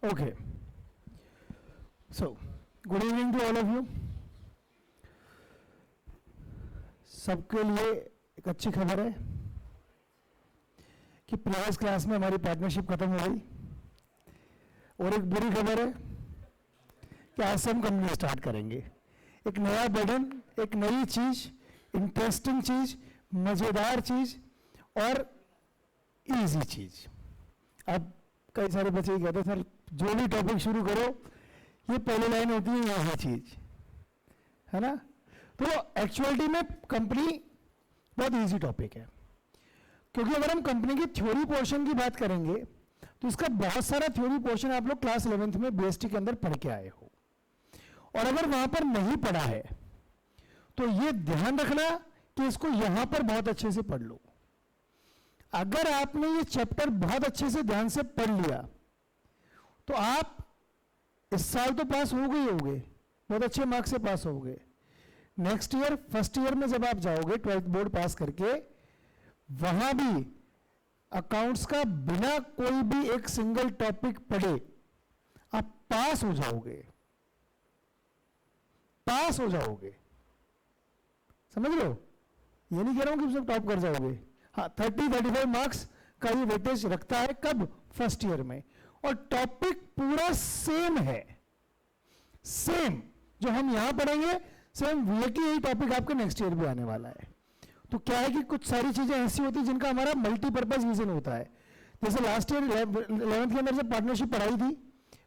Okay. So, good evening to all of you. सबके लिए एक अच्छी खबर है कि प्रीवियस क्लास में हमारी पार्टनरशिप खत्म हो गई, और एक बुरी खबर है कि आज से हम कंपनी स्टार्ट करेंगे। एक नया बर्डन, एक नई चीज, इंटरेस्टिंग चीज, मजेदार चीज और इजी चीज। अब कई सारे बच्चे ये कहते हैं सर जो भी टॉपिक शुरू करो ये पहली लाइन होती है यही चीज, है ना। तो एक्चुअलिटी में कंपनी बहुत इजी टॉपिक है, क्योंकि अगर हम कंपनी की थ्योरी पोर्शन की बात करेंगे तो इसका बहुत सारा थ्योरी पोर्शन आप लोग क्लास 11th में बीएसटी के अंदर पढ़ के आए हो, और अगर वहां पर नहीं पढ़ा है तो ये ध्यान रखना कि इसको यहां पर बहुत अच्छे से पढ़ लो। अगर आपने ये चैप्टर बहुत अच्छे से ध्यान से पढ़ लिया तो आप इस साल तो पास हो गए होंगे, बहुत अच्छे मार्क्स से पास होगे। नेक्स्ट ईयर फर्स्ट ईयर में जब आप जाओगे 12th बोर्ड पास करके, वहां भी अकाउंट्स का बिना कोई भी एक सिंगल टॉपिक पढ़े आप पास हो जाओगे, पास हो जाओगे। समझ लो, ये नहीं कह रहा हूं कि सब टॉप कर जाओगे। हाँ, 30-35 मार्क्स का ये वेटेज रखता है। कब? फर्स्ट ईयर में। और टॉपिक पूरा सेम है, सेम जो हम यहां पढ़ेंगे सेम वही यही टॉपिक आपके नेक्स्ट ईयर भी आने वाला है। तो क्या है कि कुछ सारी चीजें ऐसी होती है जिनका हमारा मल्टीपर्पज रीजन होता है। जैसे लास्ट ईयर 11th के अंदर जब पार्टनरशिप पढ़ाई थी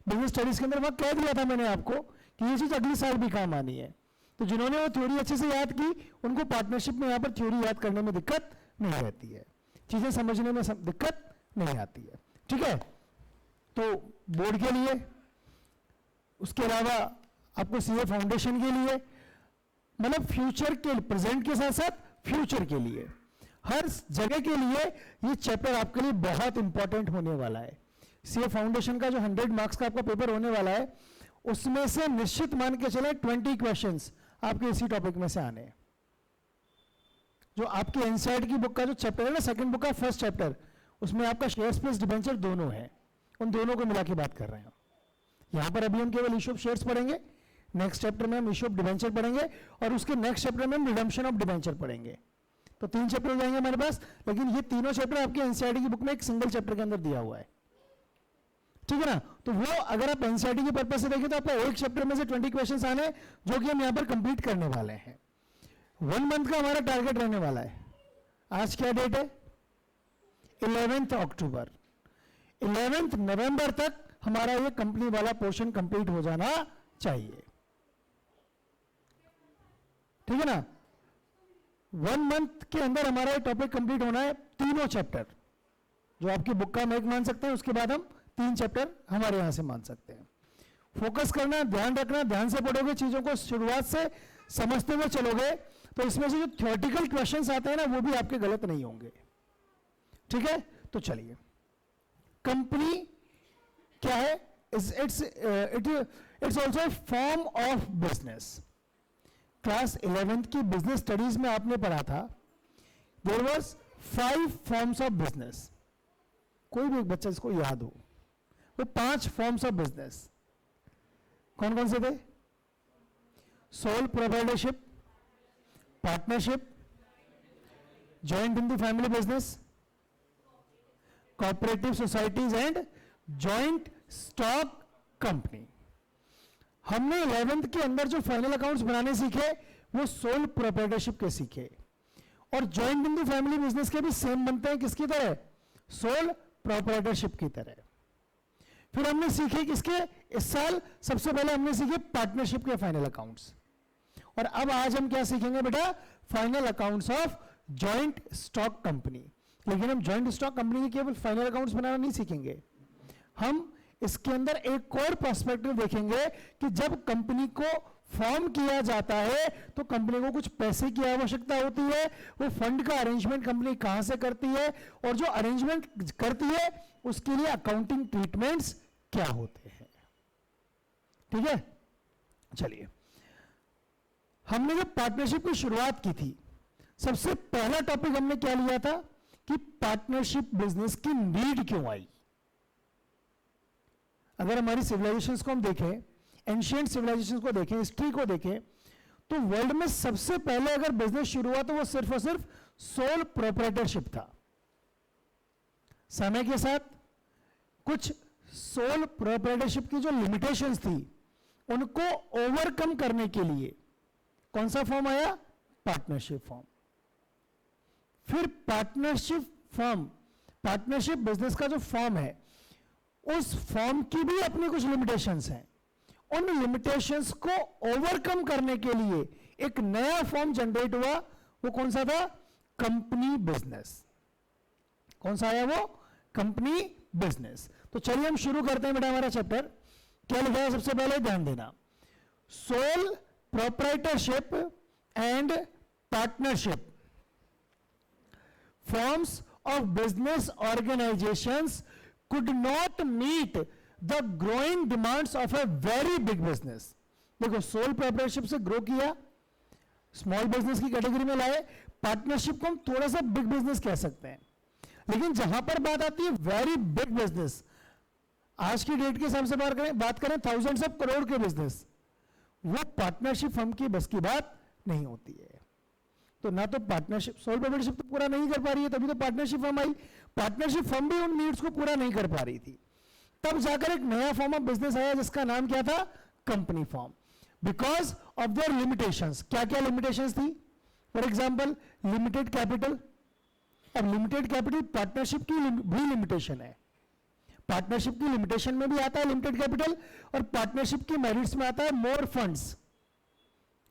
बिजनेस स्टडीज के अंदर, वहां कह दिया था मैंने आपको कि ये चीज अगले साल भी काम आनी है। तो जिन्होंने वो थ्योरी अच्छे से याद की उनको पार्टनरशिप में यहां पर थ्योरी याद करने में दिक्कत नहीं रहती है, चीजें समझने में दिक्कत नहीं आती है। ठीक है, तो बोर्ड के लिए, उसके अलावा आपको सीए फाउंडेशन के लिए, मतलब फ्यूचर के, प्रेजेंट के साथ साथ फ्यूचर के लिए, हर जगह के लिए ये चैप्टर आपके लिए बहुत इंपॉर्टेंट होने वाला है। सीए फाउंडेशन का जो 100 मार्क्स का आपका पेपर होने वाला है, उसमें से निश्चित मान के चले 20 क्वेश्चंस आपके इसी टॉपिक में से आने हैं। जो आपके एनसीईआरटी की बुक का जो चैप्टर है ना, सेकंड बुक का फर्स्ट चैप्टर, उसमें आपका शेयर्स प्लस डिबेंचर दोनों है, उन दोनों को मिला के बात कर रहे हैं। यहां पर अभी हम केवल इशू ऑफ शेयर्स पढ़ेंगे, नेक्स्ट चैप्टर में हम इशू ऑफ डिबेंचर पढ़ेंगे, और उसके नेक्स्ट चैप्टर में हम रिडम्पशन ऑफ डिबेंचर पढ़ेंगे। तो 3 चैप्टर हो जाएंगे हमारे पास, लेकिन ये तीनों चैप्टर आपके एनसीईआरटी की बुक में एक सिंगल चैप्टर के अंदर दिया हुआ है। ठीक है ना। तो वो अगर आप एनसीईआरटी के पर्पज से देखें तो आपका एक चैप्टर में से 20 क्वेश्चन आने, जो कि हम यहां पर कंप्लीट करने वाले हैं। 1 मंथ का हमारा टारगेट रहने वाला है। आज क्या डेट है? 11th अक्टूबर। 11th नवंबर तक हमारा ये कंपनी वाला पोर्शन कंप्लीट हो जाना चाहिए। ठीक है ना। 1 मंथ के अंदर हमारा ये टॉपिक कंप्लीट होना है। तीनों चैप्टर जो आपकी बुक का हम एक मान सकते हैं, उसके बाद हम 3 चैप्टर हमारे यहां से मान सकते हैं। फोकस करना, ध्यान रखना, ध्यान से पढ़ोगे, चीजों को शुरुआत से समझते हुए चलोगे, तो इसमें से जो थ्योरेटिकल क्वेश्चंस आते हैं ना, वो भी आपके गलत नहीं होंगे। ठीक है, तो चलिए, कंपनी क्या है? It's also form of business. Class 11th की बिजनेस स्टडीज में आपने पढ़ा था, there was 5 forms of business. कोई भी एक बच्चा इसको याद हो, वो 5 फॉर्म्स ऑफ बिजनेस कौन कौन से थे? Sole proprietorship, partnership, joint in the family business, cooperative societies and joint stock company. हमने 11th के अंदर जो फाइनल अकाउंट्स बनाने सीखे वो सोल प्रोप्राइटरशिप के सीखे, और joint in the family business के भी सेम बनते हैं। किसकी तरह? सोल प्रोप्राइटरशिप की तरह। फिर हमने सीखे किसके? इस साल सबसे पहले हमने सीखे पार्टनरशिप के फाइनल अकाउंट्स, और अब आज हम क्या सीखेंगे बेटा? Final accounts of joint stock company. लेकिन हम जॉइंट स्टॉक कंपनी के केवल फाइनल अकाउंट्स बनाना नहीं सीखेंगे, हम इसके अंदर एक और पर्सपेक्टिव देखेंगे कि जब कंपनी को फॉर्म किया जाता है तो कंपनी को कुछ पैसे की आवश्यकता होती है, वो फंड का अरेंजमेंट कंपनी कहां से करती है, और जो अरेंजमेंट करती है उसके लिए अकाउंटिंग ट्रीटमेंट्स क्या होते हैं। ठीक है, चलिए, हमने जब पार्टनरशिप की शुरुआत की थी, सबसे पहला टॉपिक हमने क्या लिया था कि पार्टनरशिप बिजनेस की नीड क्यों आई। अगर हमारी सिविलाइजेशंस को हम देखें, एंशिएंट सिविलाइजेशंस को देखें, हिस्ट्री को देखें, तो वर्ल्ड में सबसे पहले अगर बिजनेस शुरू हुआ तो वो सिर्फ और सिर्फ सोल प्रोप्राइटरशिप था। समय के साथ कुछ सोल प्रोप्राइटरशिप की जो लिमिटेशंस थी उनको ओवरकम करने के लिए कौन सा फॉर्म आया? Partnership form. फिर पार्टनरशिप बिजनेस का जो फॉर्म है, उस फॉर्म की भी अपनी कुछ लिमिटेशंस हैं। उन लिमिटेशंस को ओवरकम करने के लिए एक नया फॉर्म जनरेट हुआ। वो कौन सा था? Company business. कौन सा आया वो? Company business. तो चलिए हम शुरू करते हैं बेटा हमारा चैप्टर। क्या लिखा है सबसे पहले ध्यान देना, soul proprietorship and partnership forms of business organizations could not meet the growing demands of a very big business। देखो, सोल प्रोप्राइटरशिप से ग्रो किया, स्मॉल बिजनेस की कैटेगरी में लाए, पार्टनरशिप को हम थोड़ा सा बिग बिजनेस कह सकते हैं। लेकिन जहां पर बात आती है वेरी बिग बिजनेस, आज की डेट के हिसाब से बात करें थाउजेंड्स ऑफ करोड़ के बिजनेस, वो पार्टनरशिप फर्म की बस की बात नहीं होती है। तो ना तो पार्टनरशिप, सोल प्रोप्राइटरशिप तो पूरा नहीं कर पा रही है, तभी तो partnership firm I. Partnership firm भी उन नीड्स को पूरा नहीं कर पा रही थी, तब जाकर एक नया फॉर्म ऑफ बिजनेस आया जिसका नाम क्या था? Company form. Because of their limitations. क्या क्या लिमिटेशंस थी? For example limited capital. अब लिमिटेड कैपिटल पार्टनरशिप की भी लिमिटेशन है। पार्टनरशिप की लिमिटेशन में भी आता है लिमिटेड कैपिटल, और पार्टनरशिप की मेरिट्स में आता है मोर फंड्स।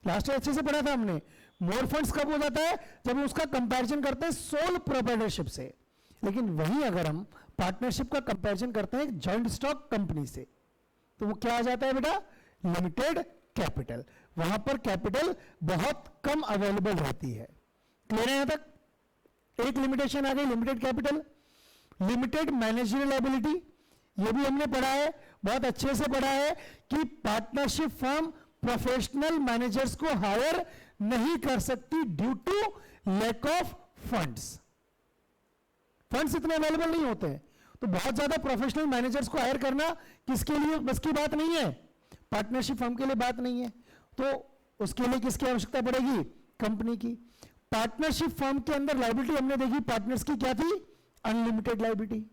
लास्ट ईयर अच्छे से पढ़ा था हमने। मोर फंड्स कब हो जाता है? जब हम उसका कंपैरिजन करते हैं सोल प्रोप्राइटरशिप से। लेकिन वहीं अगर हम पार्टनरशिप का कंपैरिजन करते हैं एक जॉइंट स्टॉक कंपनी से, तो वो क्या आ जाता है बेटा? Limited capital. वहां पर कैपिटल बहुत कम अवेलेबल रहती है। क्लियर है यहां तक? एक लिमिटेशन आ गई limited capital. Limited managerial ability, ये भी हमने पढ़ा है, बहुत अच्छे से पढ़ा है कि पार्टनरशिप फर्म प्रोफेशनल मैनेजर्स को हायर नहीं कर सकती due to lack of funds. Funds इतने अवेलेबल नहीं होते हैं, तो बहुत ज्यादा प्रोफेशनल मैनेजर्स को हायर करना किसके लिए बस की बात नहीं है? पार्टनरशिप फर्म के लिए बात नहीं है। तो उसके लिए किसकी आवश्यकता पड़ेगी? कंपनी की। पार्टनरशिप फर्म के अंदर लायबिलिटी हमने देखी पार्टनर्स की क्या थी? Unlimited liability.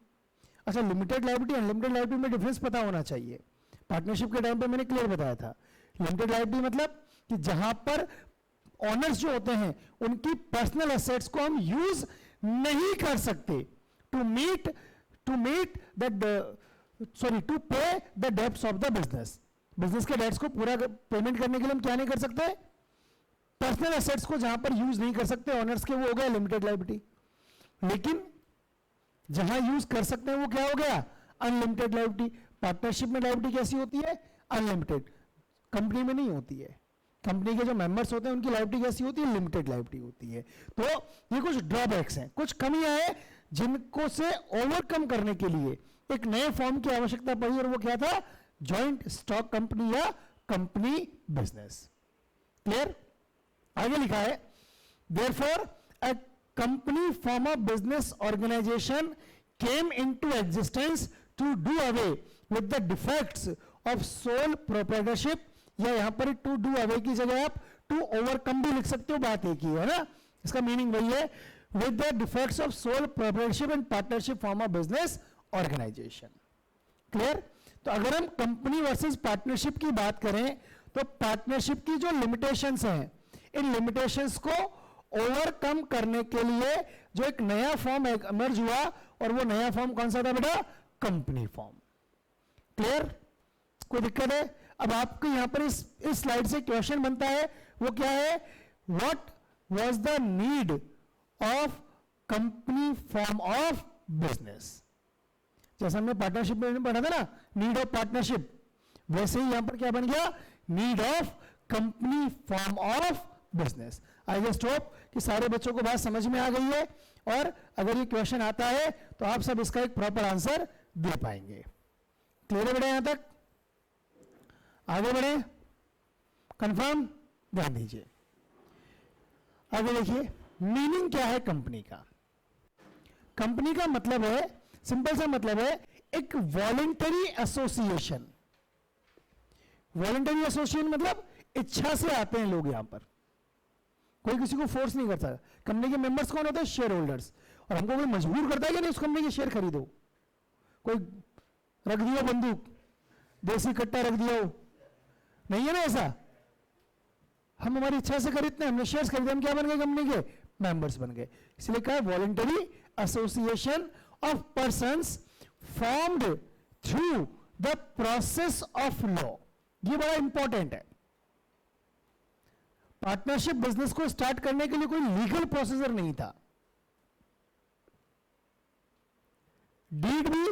अच्छा, लिमिटेड लायबिलिटी अनलिमिटेड लायबिलिटी में डिफरेंस पता होना चाहिए। पार्टनरशिप के टाइम पे मैंने क्लियर बताया था। लिमिटेड लायबिलिटी मतलब कि जहां पर ऑनर्स जो होते हैं उनकी पर्सनल एसेट्स को हम यूज नहीं कर सकते टू पे the debts of the business. Business के डेब्ट्स को पूरा पेमेंट करने के लिए हम क्या नहीं कर सकते? पर्सनल एसेट्स को जहां पर यूज नहीं कर सकते ऑनर्स के, वो हो गया लिमिटेड लायबिलिटी। लेकिन जहां यूज कर सकते हैं वो क्या हो गया? Unlimited liability. पार्टनरशिप में लायबिलिटी कैसी होती है? अनलिमिटेड। कंपनी में नहीं होती है। कंपनी के जो मेंबर्स होते हैं उनकी लायबिलिटी कैसी होती है? लिमिटेड लायबिलिटी होती है। तो ये कुछ ड्रॉबैक्स हैं, कुछ कमियां हैं जिनको से ओवरकम करने के लिए एक नए फॉर्म की आवश्यकता पड़ी, और वो क्या था? जॉइंट स्टॉक कंपनी या कंपनी बिजनेस। क्लियर? आगे लिखा है therefore a company form of business organisation came into existence to do away with the defects of sole proprietorship, या यहां पर टू डू अवे की जगह आप टू ओवरकम भी लिख सकते हो, बात एक ही है ना, इसका मीनिंग वही है। With the defects of sole proprietorship and partnership form of business organisation. Clear? तो अगर हम कंपनी वर्सेस पार्टनरशिप की बात करें तो पार्टनरशिप की जो लिमिटेशंस हैं, इन लिमिटेशंस को ओवरकम करने के लिए जो एक नया फॉर्म इमर्ज हुआ, और वो नया फॉर्म कौन सा था बेटा? Company form. क्लियर? कोई दिक्कत है? अब आपको यहां पर इस स्लाइड से क्वेश्चन बनता है, वो क्या है? What was the need of company form of business? जैसा हमने पार्टनरशिप में पढ़ा था ना, नीड ऑफ पार्टनरशिप, वैसे ही यहां पर क्या बन गया? Need of company form of business. I just hope कि सारे बच्चों को बात समझ में आ गई है, और अगर ये क्वेश्चन आता है तो आप सब इसका एक प्रॉपर आंसर दे पाएंगे। क्लियर है बेटा यहां तक? आगे बढ़े, कंफर्म? ध्यान दीजिए, आगे देखिए मीनिंग क्या है कंपनी का। कंपनी का मतलब है, सिंपल सा मतलब है, एक वॉलेंटरी एसोसिएशन। वॉलेंटरी एसोसिएशन मतलब इच्छा से आते हैं लोग यहां पर, कोई किसी को फोर्स नहीं करता। कंपनी के मेंबर्स कौन होते हैं? Share holders. और हमको कोई मजबूर करता है कि नहीं उस कंपनी के शेयर खरीदो? कोई रख दिया बंदूक, देसी कट्टा रख दिया हो, नहीं है ना ऐसा। हम हमारी इच्छा से खरीदते हैं, हमने शेयर्स खरीदे, हम क्या बन गए? कंपनी के मेंबर्स बन गए। इसलिए कहा voluntary association of persons formed through the process of law. ये बड़ा इंपॉर्टेंट है। पार्टनरशिप बिजनेस को स्टार्ट करने के लिए कोई लीगल प्रोसीजर नहीं था। डीड भी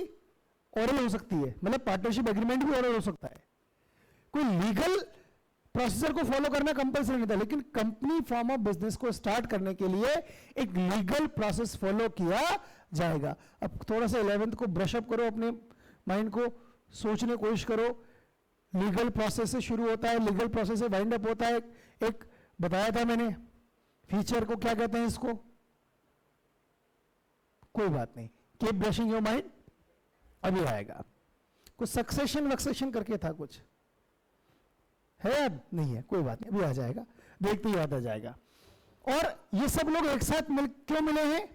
ओरल हो सकती है, मतलब पार्टनरशिप एग्रीमेंट भी ओरल हो सकता है, कोई लीगल प्रोसीजर को फॉलो करना कंपल्सरी नहीं था। लेकिन कंपनी फॉर्म ऑफ बिजनेस को स्टार्ट करने के लिए एक लीगल प्रोसेस फॉलो किया जाएगा। अब थोड़ा सा 11th को ब्रश अप करो, अपने माइंड को सोचने की कोशिश करो। लीगल प्रोसेस से शुरू होता है, लीगल प्रोसेस से वाइंड अप होता है। एक बताया था मैंने, फीचर को क्या कहते हैं इसको, कोई बात नहीं, कीप ब्रशिंग योर माइंड, अभी आएगा। कुछ सक्सेशन वक्सेशन करके था, कुछ है अब नहीं है, कोई बात नहीं, अभी आ जाएगा, देखते ही याद आ जाएगा। और ये सब लोग एक साथ क्यों मिले हैं,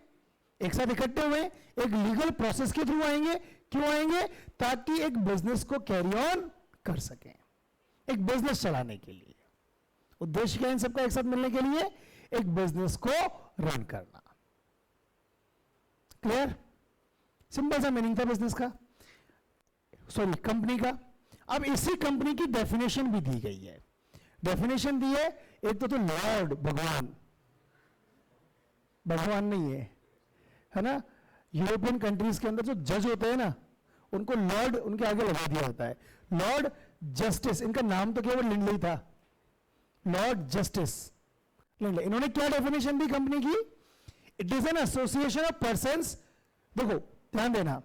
एक साथ इकट्ठे हुए, एक लीगल प्रोसेस के थ्रू आएंगे। क्यों आएंगे? ताकि एक बिजनेस को कैरी ऑन कर सकें, एक बिजनेस चलाने के लिए। उद्देश्य क्या है इन सबका एक साथ मिलने के लिए? एक बिजनेस को रन करना। क्लियर? सिंपल सा मीनिंग था बिजनेस का, सॉरी कंपनी का। अब इसी कंपनी की डेफिनेशन भी दी गई है। डेफिनेशन दी है, एक तो लॉर्ड, भगवान, भगवान नहीं है ना। यूरोपियन कंट्रीज के अंदर जो जज होते हैं ना, उनको लॉर्ड उनके आगे लगा दिया होता है। लॉर्ड जस्टिस, इनका नाम तो केवल लिंडले था, लॉर्ड जस्टिस लिंडले। इन्होंने क्या डेफिनेशन दी कंपनी की? It is an association of persons, देखो ध्यान देना,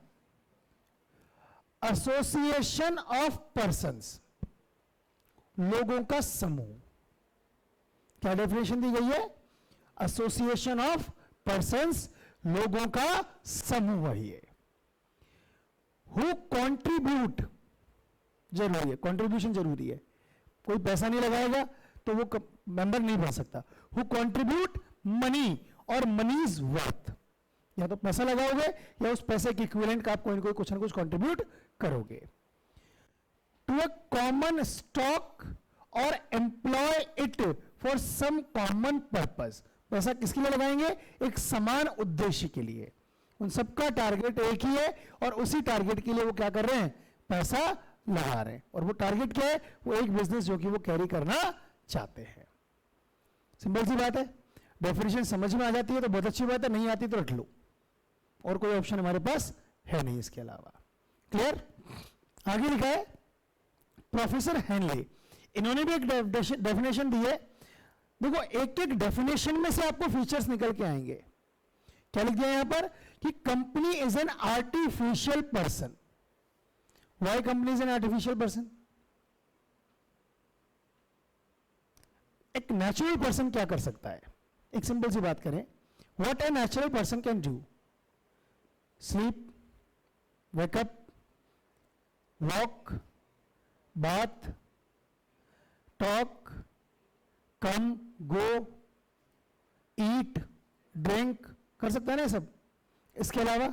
एसोसिएशन ऑफ पर्संस, लोगों का समूह। क्या डेफिनेशन दी गई है? एसोसिएशन ऑफ पर्संस, लोगों का समूह है। हु कॉन्ट्रीब्यूट, जरूरी है, कॉन्ट्रीब्यूशन जरूरी है, कोई पैसा नहीं लगाएगा तो वो मेंबर नहीं बन सकता। हु कॉन्ट्रीब्यूट मनी और मनीज वर्थ, या तो पैसा लगाओगे या उस पैसे के इक्विवेलेंट का आप कोई ना कोई कुछ ना कुछ कॉन्ट्रीब्यूट करोगे। टू अ कॉमन स्टॉक और employ it for some common purpose, पैसा किसके लिए लगाएंगे? एक समान उद्देश्य के लिए। उन सबका टारगेट एक ही है और उसी टारगेट के लिए वो क्या कर रहे हैं? पैसा लगा रहे हैं। और वो टारगेट क्या है? वो एक बिजनेस जो कि वो कैरी करना चाहते हैं। सिंपल सी बात है। डेफिनेशन समझ में आ जाती है तो बहुत अच्छी बात है, नहीं आती तो रख लो, और कोई ऑप्शन हमारे पास है नहीं इसके अलावा। क्लियर? आगे लिखा है प्रोफेसर हेनले, इन्होंने भी एक डेफिनेशन दी है। देखो एक एक डेफिनेशन में से आपको फीचर्स निकल के आएंगे। क्या लिख दिया यहां पर कि company is an artificial person. Why company is an artificial person? एक नेचुरल पर्सन क्या कर सकता है? एक सिंपल सी बात करें, what a natural person can do? Sleep, wake up, walk, bath, talk, come, go, eat, drink, कर सकता है ना सब। इसके अलावा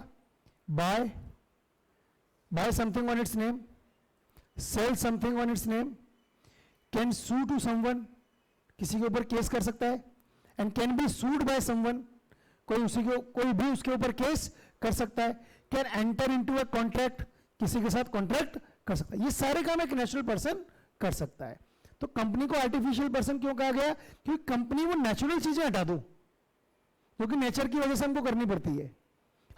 buy something on its name, sell something on its name, can sue to someone, किसी के ऊपर केस कर सकता है, and can B sued by someone, कोई भी उसके ऊपर केस कर सकता है, can enter into a contract, किसी के साथ कॉन्ट्रैक्ट कर सकता है। ये सारे काम एक नेचुरल पर्सन कर सकता है। तो कंपनी को आर्टिफिशियल पर्सन क्यों कहा गया? क्योंकि कंपनी वो नेचुरल चीजें हटा दो, क्योंकि नेचर की वजह से हमको करनी पड़ती है।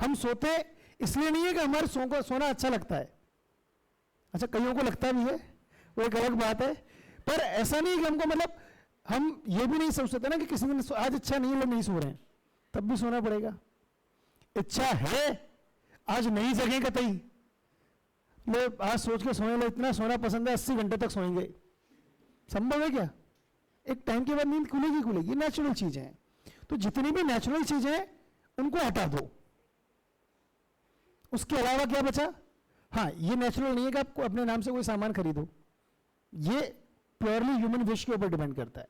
हम सोते इसलिए नहीं है कि हमारे सोना अच्छा लगता है, अच्छा कईयों को लगता भी है, वो एक अलग बात है, पर ऐसा नहीं कि हमको, मतलब हम ये भी नहीं सोच सकते ना कि किसी दिन आज इच्छा नहीं है, लोग नहीं सो रहे हैं, तब भी सोना पड़ेगा। इच्छा है आज नहीं जगें कतई, लोग आज सोच के सोने लो, इतना सोना पसंद है 80 घंटे तक सोएंगे, संभव है क्या? एक टाइम के बाद नींद खुलेगी। नेचुरल चीजें हैं, तो जितनी भी नेचुरल चीजें हैं उनको हटा दो। उसके अलावा क्या बचा? हाँ, ये नेचुरल नहीं है कि आपको अपने नाम से कोई सामान खरीदो, ये प्योरली ह्यूमन विश के ऊपर डिपेंड करता है।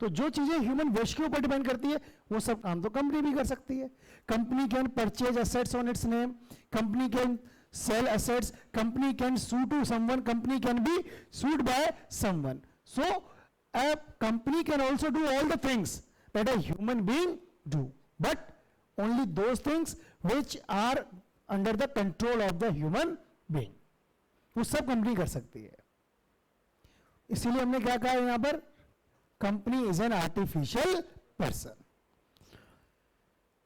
तो जो चीजें ह्यूमन विश के ऊपर डिपेंड करती है वो सब काम तो कंपनी भी कर सकती है। Company can purchase assets on its name, company can sell assets, company can sue to someone, company can be sued by someone. So a company can also do all the things that a human being do, but only those things which are under the control of the human being, वो सब company कर सकती है। इसीलिए हमने क्या कहा यहां पर, company is an artificial person.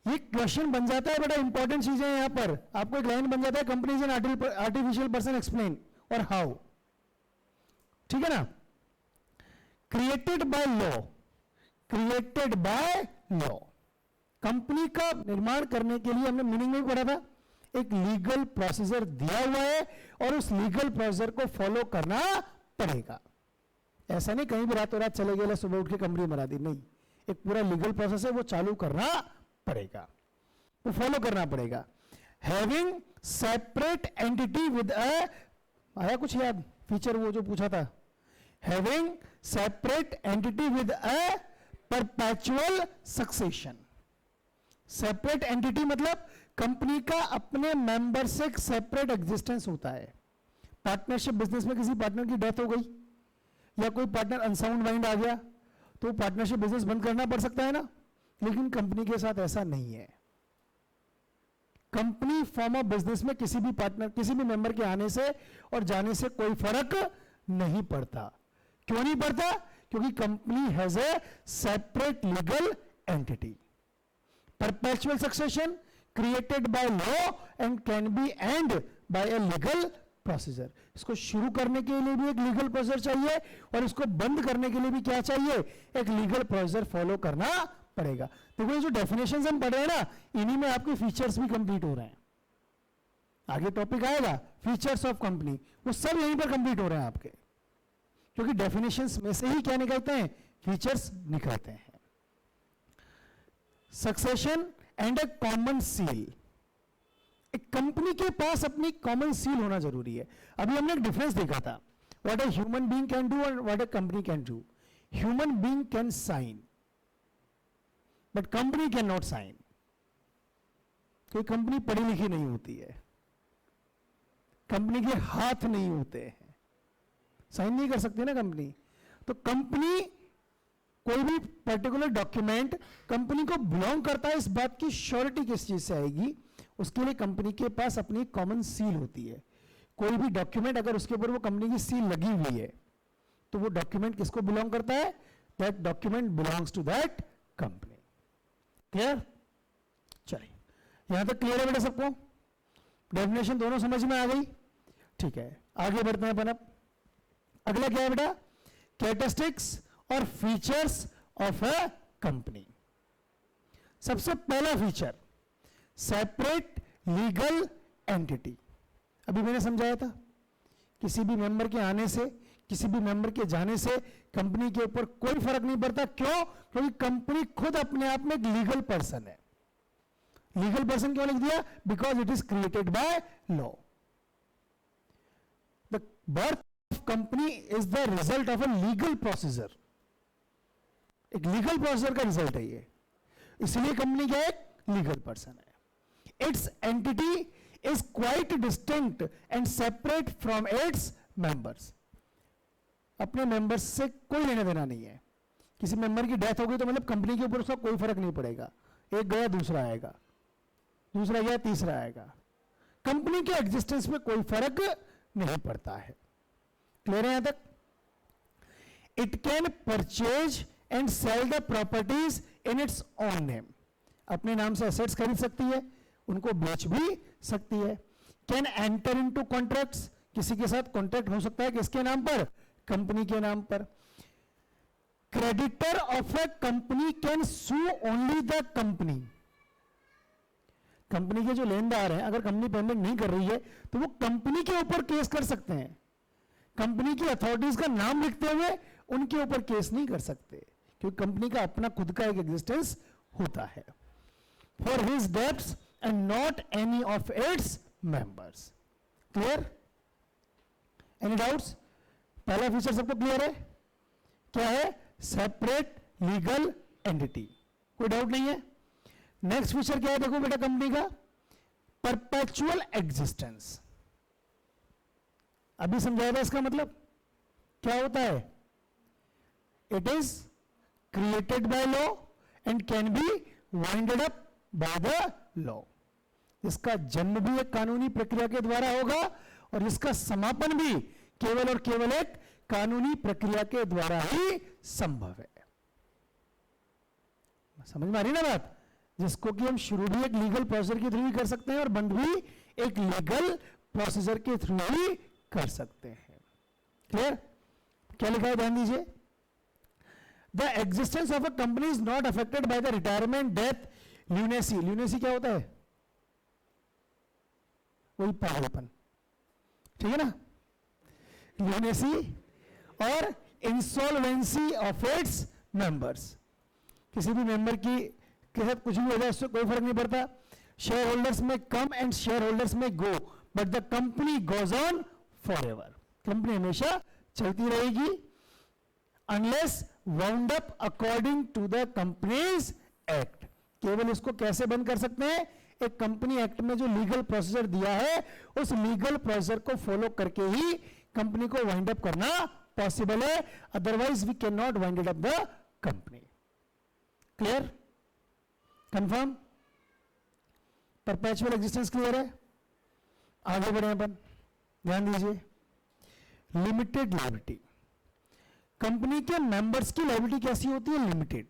ये क्वेश्चन बन जाता है, बड़ा इंपॉर्टेंट चीज है यहां पर, आपको एक लाइन बन जाता है, company is an artificial person, explain और हाउ। ठीक है ना? Created by law, created by law, company का निर्माण करने के लिए हमने मीनिंग में पढ़ा था, एक लीगल प्रोसीजर दिया हुआ है और उस लीगल प्रोसीजर को फॉलो करना पड़ेगा। ऐसा नहीं कहीं भी रातों रात चले गए, सुबह उठ के कंपनी बना दी, नहीं, एक पूरा लीगल प्रोसेस है, वो चालू करना पड़ेगा, वो फॉलो करना पड़ेगा। Having separate entity with a, आया कुछ याद फीचर वो जो पूछा था, having separate entity with a perpetual succession. Separate entity मतलब कंपनी का अपने मेंबर से एक सेपरेट एग्जिस्टेंस होता है। पार्टनरशिप बिजनेस में किसी पार्टनर की डेथ हो गई या कोई पार्टनर अनसाउंड माइंड आ गया तो पार्टनरशिप बिजनेस बंद करना पड़ सकता है ना, लेकिन कंपनी के साथ ऐसा नहीं है। कंपनी फॉर्म ऑफ बिजनेस में किसी भी पार्टनर, किसी भी मेंबर के आने से और जाने से कोई फर्क नहीं पड़ता। क्यों नहीं पड़ता? क्योंकि company has a separate legal entity. Perpetual succession created by law and can be end by a legal procedure. इसको शुरू करने के लिए भी एक लीगल प्रोसीजर चाहिए और इसको बंद करने के लिए भी क्या चाहिए, एक लीगल प्रोसीजर फॉलो करना पड़ेगा। देखो ये जो डेफिनेशंस हम पढ़ रहे हैं ना, इन्हीं में आपके फीचर्स भी कंप्लीट हो रहे हैं। आगे टॉपिक आएगा फीचर्स ऑफ कंपनी, वो सब यहीं पर कंप्लीट हो रहे हैं आपके, क्योंकि डेफिनेशंस में से ही क्या निकलते हैं, फीचर्स निकलते हैं। Succession and A common seal, एक कंपनी के पास अपनी कॉमन सील होना जरूरी है। अभी हमने एक डिफरेंस देखा था, what a human being can do और what a company can do. Human being can sign but company can not sign. कोई कंपनी पढ़ी लिखी नहीं होती है, कंपनी के हाथ नहीं होते हैं, साइन नहीं कर सकती ना कंपनी। तो कंपनी कोई भी पर्टिकुलर डॉक्यूमेंट कंपनी को बिलोंग करता है, इस बात की श्योरिटी किस चीज से आएगी, उसके लिए कंपनी के पास अपनी कॉमन सील होती है। कोई भी डॉक्यूमेंट अगर उसके ऊपर वो कंपनी की सील लगी हुई है तो वो डॉक्यूमेंट किसको बिलोंग करता है, that document belongs to that company. Clear? चलिए यहां तक क्लियर है बेटा सबको? डेफिनेशन दोनों समझ में आ गई? ठीक है, आगे बढ़ते हैं अपन। अब अगला क्या है बेटा, कैरेक्टरिस्टिक्स और फीचर्स ऑफ अ कंपनी। सबसे पहला फीचर सेपरेट लीगल एंटिटी। अभी मैंने समझाया था, किसी भी मेंबर के आने से, किसी भी मेंबर के जाने से कंपनी के ऊपर कोई फर्क नहीं पड़ता। क्यों? क्योंकि कंपनी खुद अपने आप में एक लीगल पर्सन है। लीगल पर्सन क्यों लिख दिया? Because it is created by law. The birth of company is the result of a legal procedure. एक लीगल प्रोसीजर का रिजल्ट है ये, इसलिए कंपनी क्या है, लीगल पर्सन है। It's entity is quite distinct and separate from its members. अपने members से कोई लेना देना नहीं है। किसी मेंबर की डेथ हो गई तो मतलब कंपनी के ऊपर उसका कोई फर्क नहीं पड़ेगा, एक गया दूसरा आएगा, दूसरा गया तीसरा आएगा, कंपनी के एग्जिस्टेंस में कोई फर्क नहीं पड़ता है। क्लियर है यहां तक? It can purchase and sell the properties in its own name. अपने नाम से एसेट्स खरीद सकती है, उनको बेच भी सकती है। कैन एंटर इनटू कॉन्ट्रैक्ट्स, किसी के साथ कॉन्ट्रैक्ट हो सकता है, किसके नाम पर, कंपनी के नाम पर। Creditor of a company can sue only the company. Company के जो लेनदार हैं, अगर कंपनी पेमेंट नहीं कर रही है तो वो कंपनी के ऊपर केस कर सकते हैं। कंपनी की अथॉरिटीज का नाम लिखते हुए उनके ऊपर केस नहीं कर सकते, क्योंकि कंपनी का अपना खुद का एक एग्जिस्टेंस होता है। For his debts and not any of its members. Clear? Any doubts? पहला फीचर सबको क्लियर है? क्या है? सेपरेट लीगल एंटिटी, कोई डाउट नहीं है। नेक्स्ट फीचर क्या है देखो बेटा कंपनी का, परपेचुअल एग्जिस्टेंस। अभी समझाया था इसका मतलब क्या होता है? It is created by law and can B winded up by the law. इसका जन्म भी एक कानूनी प्रक्रिया के द्वारा होगा और इसका समापन भी केवल और केवल एक कानूनी प्रक्रिया के द्वारा ही संभव है। समझ में आ रही ना बात? जिसको कि हम शुरू भी एक लीगल प्रोसीजर के थ्रू ही कर सकते हैं और बंद भी एक लीगल प्रोसीजर के थ्रू ही कर सकते हैं। क्लियर? क्या लिखा है ध्यान दीजिए, the existence of a company is not affected by the retirement, death, lunacy. Lunacy क्या होता है? वही पागलपन, ठीक है ना? ल्यूनेसी और इंसॉल्वेंसी ऑफ इट्स मेंबर्स। किसी भी मेंबर की के साथ कुछ भी हो जाए उससे कोई फर्क नहीं पड़ता। शेयर होल्डर्स में come and shareholders may go, but the company goes on forever. Company हमेशा चलती रहेगी unless wound up according to the companies act. केवल इसको कैसे बंद कर सकते हैं? एक कंपनी एक्ट में जो लीगल प्रोसीजर दिया है उस लीगल प्रोसीजर को फॉलो करके ही कंपनी को वाइंड अप करना पॉसिबल है, otherwise we can not wind up the company. Clear? Confirm? Perpetual existence clear है? आगे बढ़े अपन, ध्यान दीजिए। लिमिटेड लायबिलिटी, कंपनी के मेंबर्स की लायबिलिटी कैसी होती है? लिमिटेड,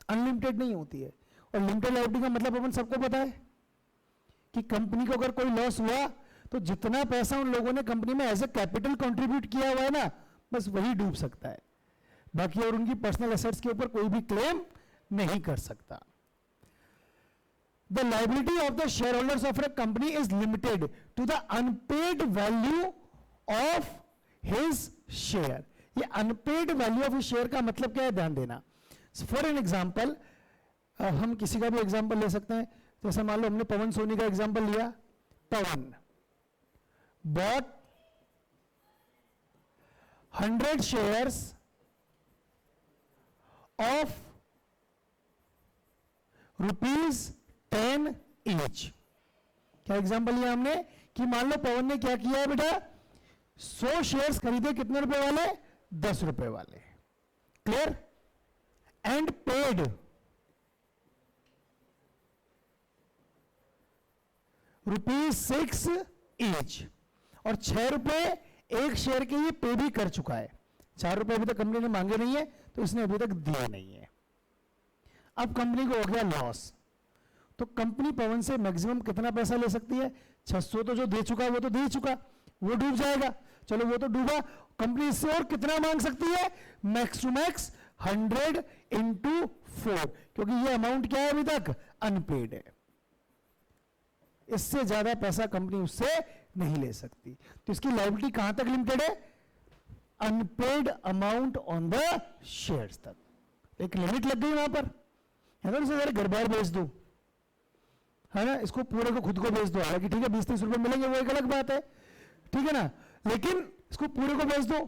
अनलिमिटेड नहीं होती है। और लिमिटेड लायबिलिटी का मतलब अपन सबको पता है कि कंपनी को अगर कोई लॉस हुआ तो जितना पैसा उन लोगों ने कंपनी में एज ए कैपिटल कंट्रीब्यूट किया हुआ है ना, बस वही डूब सकता है, बाकी और उनकी पर्सनल एसेट्स के ऊपर कोई भी क्लेम नहीं कर सकता। The liability of the shareholders of a company is limited to the unpaid value of his share. ये unpaid value of his share का मतलब क्या है? ध्यान देना। फॉर एन एग्जाम्पल, हम किसी का भी एग्जाम्पल ले सकते हैं, जैसे मान लो हमने पवन सोनी का एग्जाम्पल लिया। पवन बॉट 100 शेयर्स ऑफ ₹10 ईच। क्या एग्जाम्पल लिया हमने कि मान लो पवन ने क्या किया है बेटा, 100 शेयर्स खरीदे, कितने रुपए वाले? 10 रुपए वाले। क्लियर? एंड पेड ₹6 ईच, और 6 रुपए एक शेयर के लिए पे भी कर चुका है। 4 रुपए अभी तक कंपनी ने मांगे नहीं है तो इसने अभी तक दिए नहीं है। अब कंपनी को हो गया लॉस, तो कंपनी पवन से मैक्सिमम कितना पैसा ले सकती है? 600 तो जो दे चुका है वो तो दे चुका, वो डूब जाएगा, चलो वो तो डूबा। कंपनी इससे और कितना मांग सकती है? मैक्स टू मैक्स 100 इंटू 4, क्योंकि ये अमाउंट क्या है? अभी तक अनपेड है। इससे ज्यादा पैसा कंपनी उससे नहीं ले सकती। तो इसकी लायबिलिटी कहां तक लिमिटेड है? Unpaid amount on the shares तक। एक लिमिट लग गई वहां पर, है ना? जैसे घर बार बेच दो, है ना, इसको पूरे को खुद को बेच दो, हालांकि ठीक है 20-30 रुपए मिलेंगे वो एक अलग बात है, ठीक है ना, लेकिन इसको पूरे को बेच दो,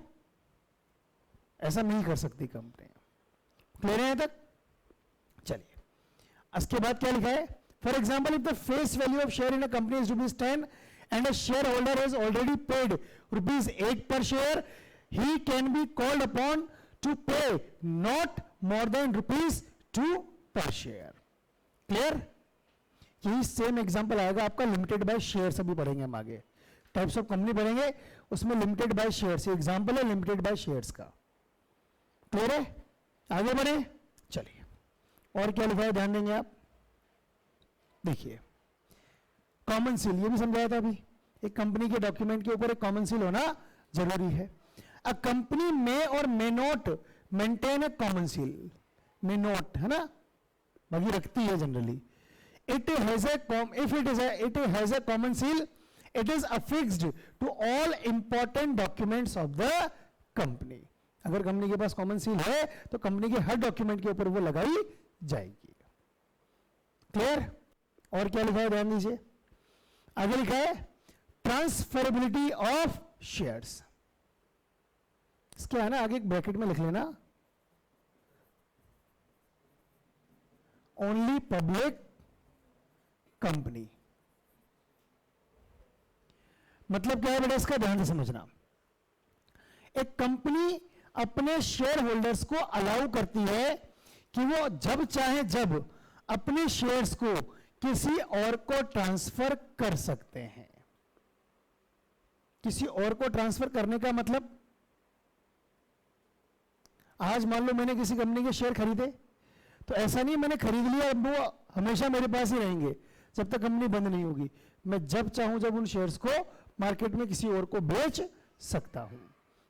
ऐसा नहीं कर सकती कंपनी। क्लियर है तक? चलिए, इसके बाद क्या लिखा है? For example, if the face value of share in a company is ₹10 and a shareholder has already paid ₹8 per share, he can be called upon to pay not more than ₹2 per share. Clear? यही same example आएगा आपका limited by shares. अभी पढ़ेंगे हम आगे, types of company पढ़ेंगे, उसमें limited by shares example है लिमिटेड बाय शेयर्स का। क्लियर है? आगे बढ़े, चलिए। और क्या लिखा है ध्यान देंगे आप, देखिए। कॉमन सील, ये भी समझाया था अभी, एक कंपनी के डॉक्यूमेंट के ऊपर एक कॉमन सील होना जरूरी है। अ company may or may not maintain a common seal, may not, है ना, बाकी रखती है generally. It has a common seal, it is affixed to all important documents of the company. अगर कंपनी के पास कॉमन सील है तो कंपनी के हर डॉक्यूमेंट के ऊपर वो लगाई जाएगी। क्लियर? और क्या लिखा है ध्यान दीजिए, आगे लिखा है ट्रांसफरेबिलिटी ऑफ शेयर्स, इसके है ना आगे एक ब्रैकेट में लिख लेना, ओनली पब्लिक कंपनी। मतलब क्या है बेटा, इसका ध्यान से समझना। एक कंपनी अपने शेयर होल्डर्स को अलाउ करती है कि वो जब चाहे जब अपने शेयर्स को किसी और को ट्रांसफर कर सकते हैं। किसी और को ट्रांसफर करने का मतलब, आज मान लो मैंने किसी कंपनी के शेयर खरीदे, तो ऐसा नहीं मैंने खरीद लिया अब वो हमेशा मेरे पास ही रहेंगे जब तक कंपनी बंद नहीं होगी। मैं जब चाहूं जब उन शेयर्स को मार्केट में किसी और को बेच सकता हूं।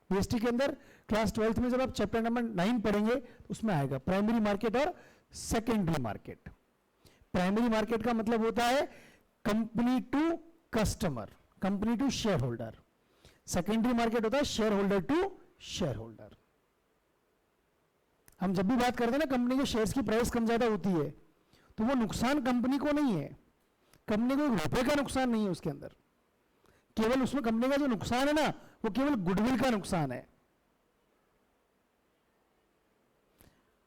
बीएसटी के अंदर क्लास 12th में जब आप चैप्टर नंबर 9 पढ़ेंगे तो उसमें आएगा प्राइमरी मार्केट और सेकेंडरी मार्केट। प्राइमरी मार्केट का मतलब होता है company to customer, company to shareholder. Secondary market होता है shareholder to shareholder. हम जब भी बात करते हैं ना कंपनी के शेयर्स की प्राइस कम ज्यादा होती है, तो वो नुकसान कंपनी को नहीं है, कंपनी को ₹1 का नुकसान नहीं है उसके अंदर, केवल उसमें कंपनी का जो नुकसान है ना वो केवल गुडविल का नुकसान है।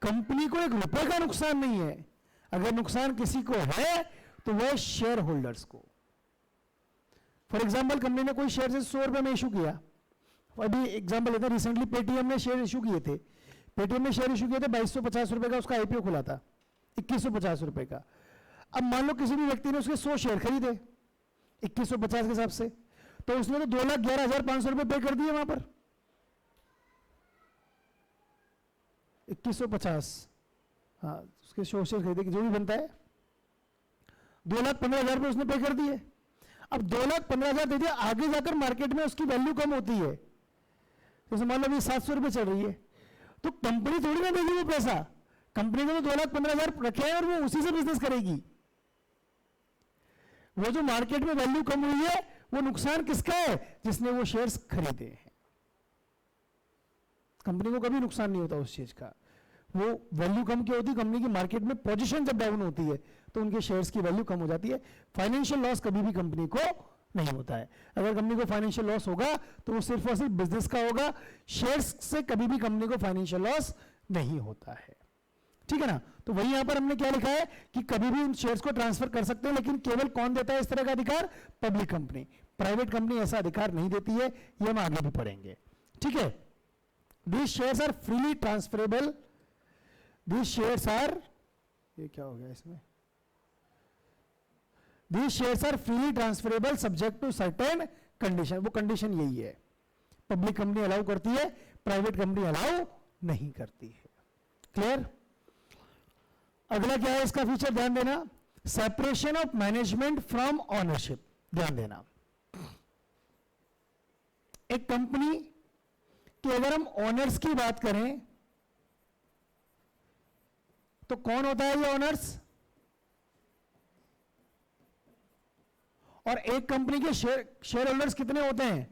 कंपनी को ₹1 का नुकसान नहीं है। अगर नुकसान किसी को है तो वह शेयर होल्डर्स को। फॉर एग्जांपल कंपनी ने कोई शेयर ₹100 में इशू किया, अभी एग्जांपल लेते हैं, रिसेंटली पेटीएम ने शेयर इशू किए थे। पेटीएम ने शेयर इशू किए थे ₹2250 का, उसका आईपीओ खुला था ₹2150 का। अब मान लो किसी भी व्यक्ति ने उसके 100 शेयर खरीदे 2150 के हिसाब से, तो उसने तो 2,11,500 पे कर दिए वहां पर। 2150, हाँ उसके 100 शेयर खरीदे जो भी बनता है, 2,15,000 उसने पे कर दिए। अब 2,15,000 दे दिया, आगे जाकर मार्केट में उसकी वैल्यू कम होती है, जैसे मान लो अभी ₹700 चल रही है, तो कंपनी थोड़ी ना देगी वो पैसा, कंपनी को तो 2,15,000 रखे हैं और वो उसी से बिजनेस करेगी। वो जो मार्केट में वैल्यू कम हुई है वो नुकसान किसका है, जिसने वो शेयर्स खरीदे हैं। कंपनी को कभी नुकसान नहीं होता उस चीज का। वो वैल्यू कम क्यों होती है, कंपनी की मार्केट में पोजीशन जब डाउन होती है तो उनके शेयर्स की वैल्यू कम हो जाती है। फाइनेंशियल लॉस कभी भी कंपनी को नहीं होता है। अगर कंपनी को फाइनेंशियल लॉस होगा तो वो सिर्फ और सिर्फ बिजनेस का होगा, शेयर्स से कभी भी कंपनी को फाइनेंशियल लॉस नहीं होता है। ठीक है ना। तो वही यहां पर हमने क्या लिखा है कि कभी भी उन शेयर्स को ट्रांसफर कर सकते हैं, लेकिन केवल कौन देता है इस तरह का अधिकार, पब्लिक कंपनी। प्राइवेट कंपनी ऐसा अधिकार नहीं देती है, ये हम आगे भी पढ़ेंगे। ठीक है। These shares are freely transferable. These shares are, ये क्या हो गया इसमें, These shares are freely transferable subject to certain condition. वो कंडीशन यही है, पब्लिक कंपनी अलाउ करती है, प्राइवेट कंपनी अलाउ नहीं करती है। क्लियर। अगला क्या है इसका फीचर, ध्यान देना, separation of management from ownership. ध्यान देना, एक कंपनी कि अगर हम ओनर्स की बात करें तो कौन होता है ये ओनर्स, और एक कंपनी के शेयर होल्डर्स कितने होते हैं,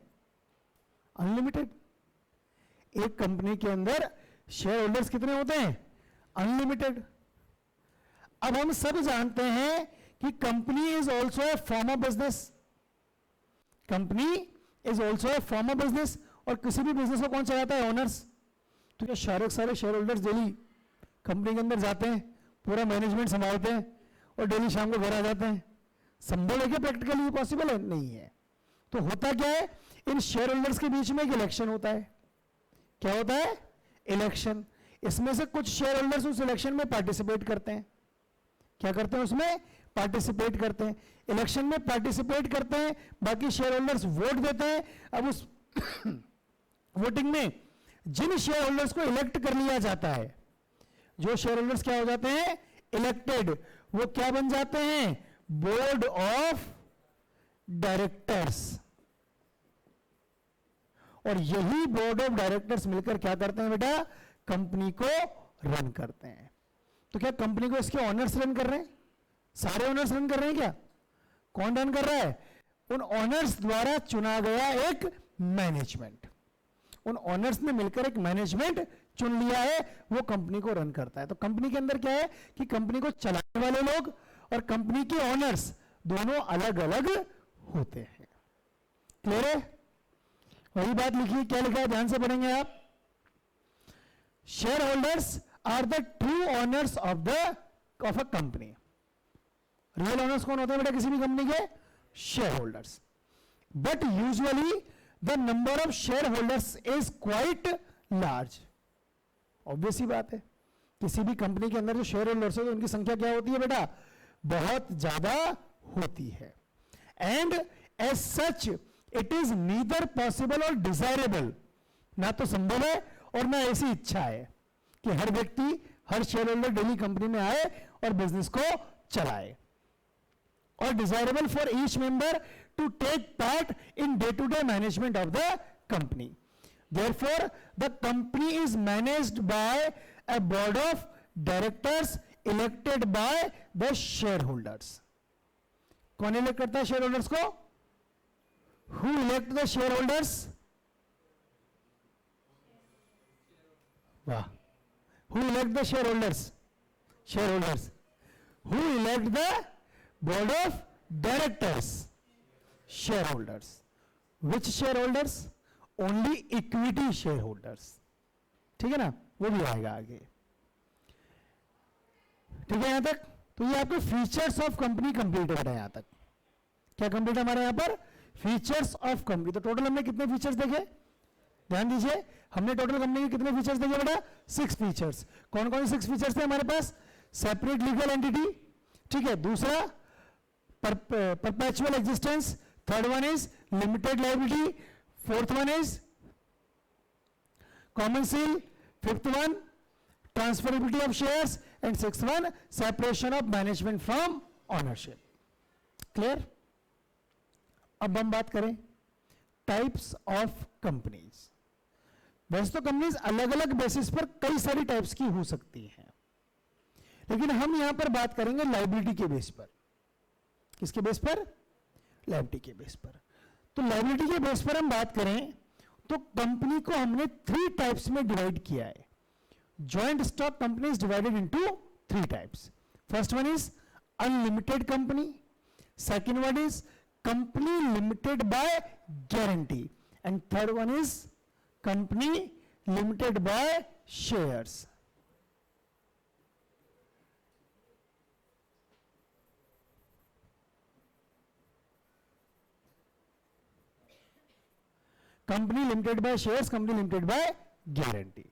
अनलिमिटेड। एक कंपनी के अंदर शेयर होल्डर्स कितने होते हैं, अनलिमिटेड। अब हम सब जानते हैं कि company is also a form of business, company is also a form of business. और किसी भी बिजनेस को कौन चलाता है, ओनर्स। तो क्या सारे शेयर होल्डर्स डेली कंपनी के अंदर जाते हैं, पूरा मैनेजमेंट संभालते हैं और डेली शाम को घर आ जाते हैं? संभव है कि प्रैक्टिकली पॉसिबल है? नहीं है। तो होता क्या है, इन शेयर होल्डर्स के बीच में एक इलेक्शन होता है। क्या होता है, इलेक्शन। इसमें से कुछ शेयर होल्डर्स उस इलेक्शन में पार्टिसिपेट करते हैं। क्या करते हैं, उसमें पार्टिसिपेट करते हैं, इलेक्शन में पार्टिसिपेट करते हैं। बाकी शेयर होल्डर्स वोट देते हैं। अब उस वोटिंग में जिन शेयर होल्डर्स को इलेक्ट कर लिया जाता है, जो शेयर होल्डर्स क्या हो जाते हैं, इलेक्टेड, वो क्या बन जाते हैं, बोर्ड ऑफ डायरेक्टर्स। और यही बोर्ड ऑफ डायरेक्टर्स मिलकर क्या करते हैं बेटा, कंपनी को रन करते हैं। तो क्या कंपनी को इसके ओनर्स रन कर रहे हैं, सारे ओनर्स रन कर रहे हैं क्या? कौन रन कर रहा है, उन ओनर्स द्वारा चुना गया एक मैनेजमेंट। उन ओनर्स ने मिलकर एक मैनेजमेंट चुन लिया है, वो कंपनी को रन करता है। तो कंपनी के अंदर क्या है कि कंपनी को चलाने वाले लोग और कंपनी के ओनर्स दोनों अलग अलग होते हैं। क्लियर है? वही बात लिखी, क्या लिखा है ध्यान से पढ़ेंगे आप। Shareholders are the true owners of a company. Real owners कौन होते हैं बेटा किसी भी कंपनी के? Shareholders. But usually the number of shareholders is quite large. Obvious ही बात है, किसी भी कंपनी के अंदर जो शेयर होल्डर्स है तो उनकी संख्या क्या होती है बेटा? बहुत ज्यादा होती है। And as such it is neither possible or desirable, ना तो संभव है और ना ऐसी इच्छा है कि हर व्यक्ति, हर शेयर होल्डर डेली कंपनी में आए और बिजनेस को चलाए। और desirable for each member to take part in day to day management of the company. Therefore the company is managed by a board of directors elected by the shareholders। कौन elect करता है share holders को? Who elect the shareholders? वाह, who elect the shareholders? Shareholders। Who elect the board of directors? Shareholders। Which shareholders? Only equity shareholders। ठीक है ना, वो भी आएगा आगे। ठीक है यहां तक? तो ये आपके फीचर्स ऑफ कंपनी कंप्लीट है यहां तक। क्या कंप्लीट है हमारे यहां पर? Features of company. तो टोटल हमने कितने फीचर्स देखे? ध्यान दीजिए, हमने टोटल कंपनी के कितने फीचर्स देखे बेटा? 6 फीचर्स। कौन कौन से 6 फीचर्स थे हमारे पास? सेपरेट लीगल एंटिटी, ठीक है, दूसरा perpetual existence, third one is limited liability, fourth one is common seal, fifth one transferability of shares, and sixth one separation of management from ownership। clear? अब हम बात करें टाइप्स ऑफ कंपनीज। वैसे तो companies अलग अलग बेसिस पर कई सारी टाइप्स की हो सकती हैं, लेकिन हम यहां पर बात करेंगे लायबिलिटी के बेस पर। किसके बेस पर? लायबिलिटी के बेस पर। तो लायबिलिटी के बेस पर हम बात करें तो कंपनी को हमने 3 टाइप्स में डिवाइड किया है। Joint stock company is divided into 3 types. First one is unlimited company, second one is company limited by guarantee, and third one is company limited by shares. Company limited by shares, company limited by guarantee.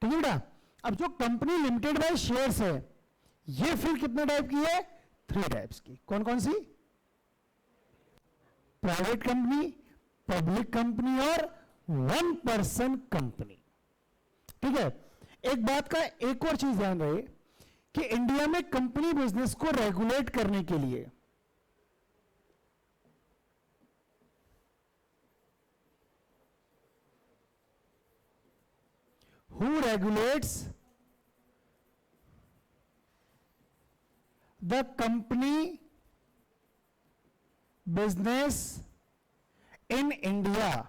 ठीक है बेटा? अब जो company limited by shares है ये फिर कितने type की है? 3 टाइप्स की। कौन कौन सी? प्राइवेट कंपनी, पब्लिक कंपनी और 1 पर्सन कंपनी। ठीक है? एक बात का एक और चीज ध्यान रहे कि इंडिया में कंपनी बिजनेस को रेगुलेट करने के लिए who regulates the company business in India?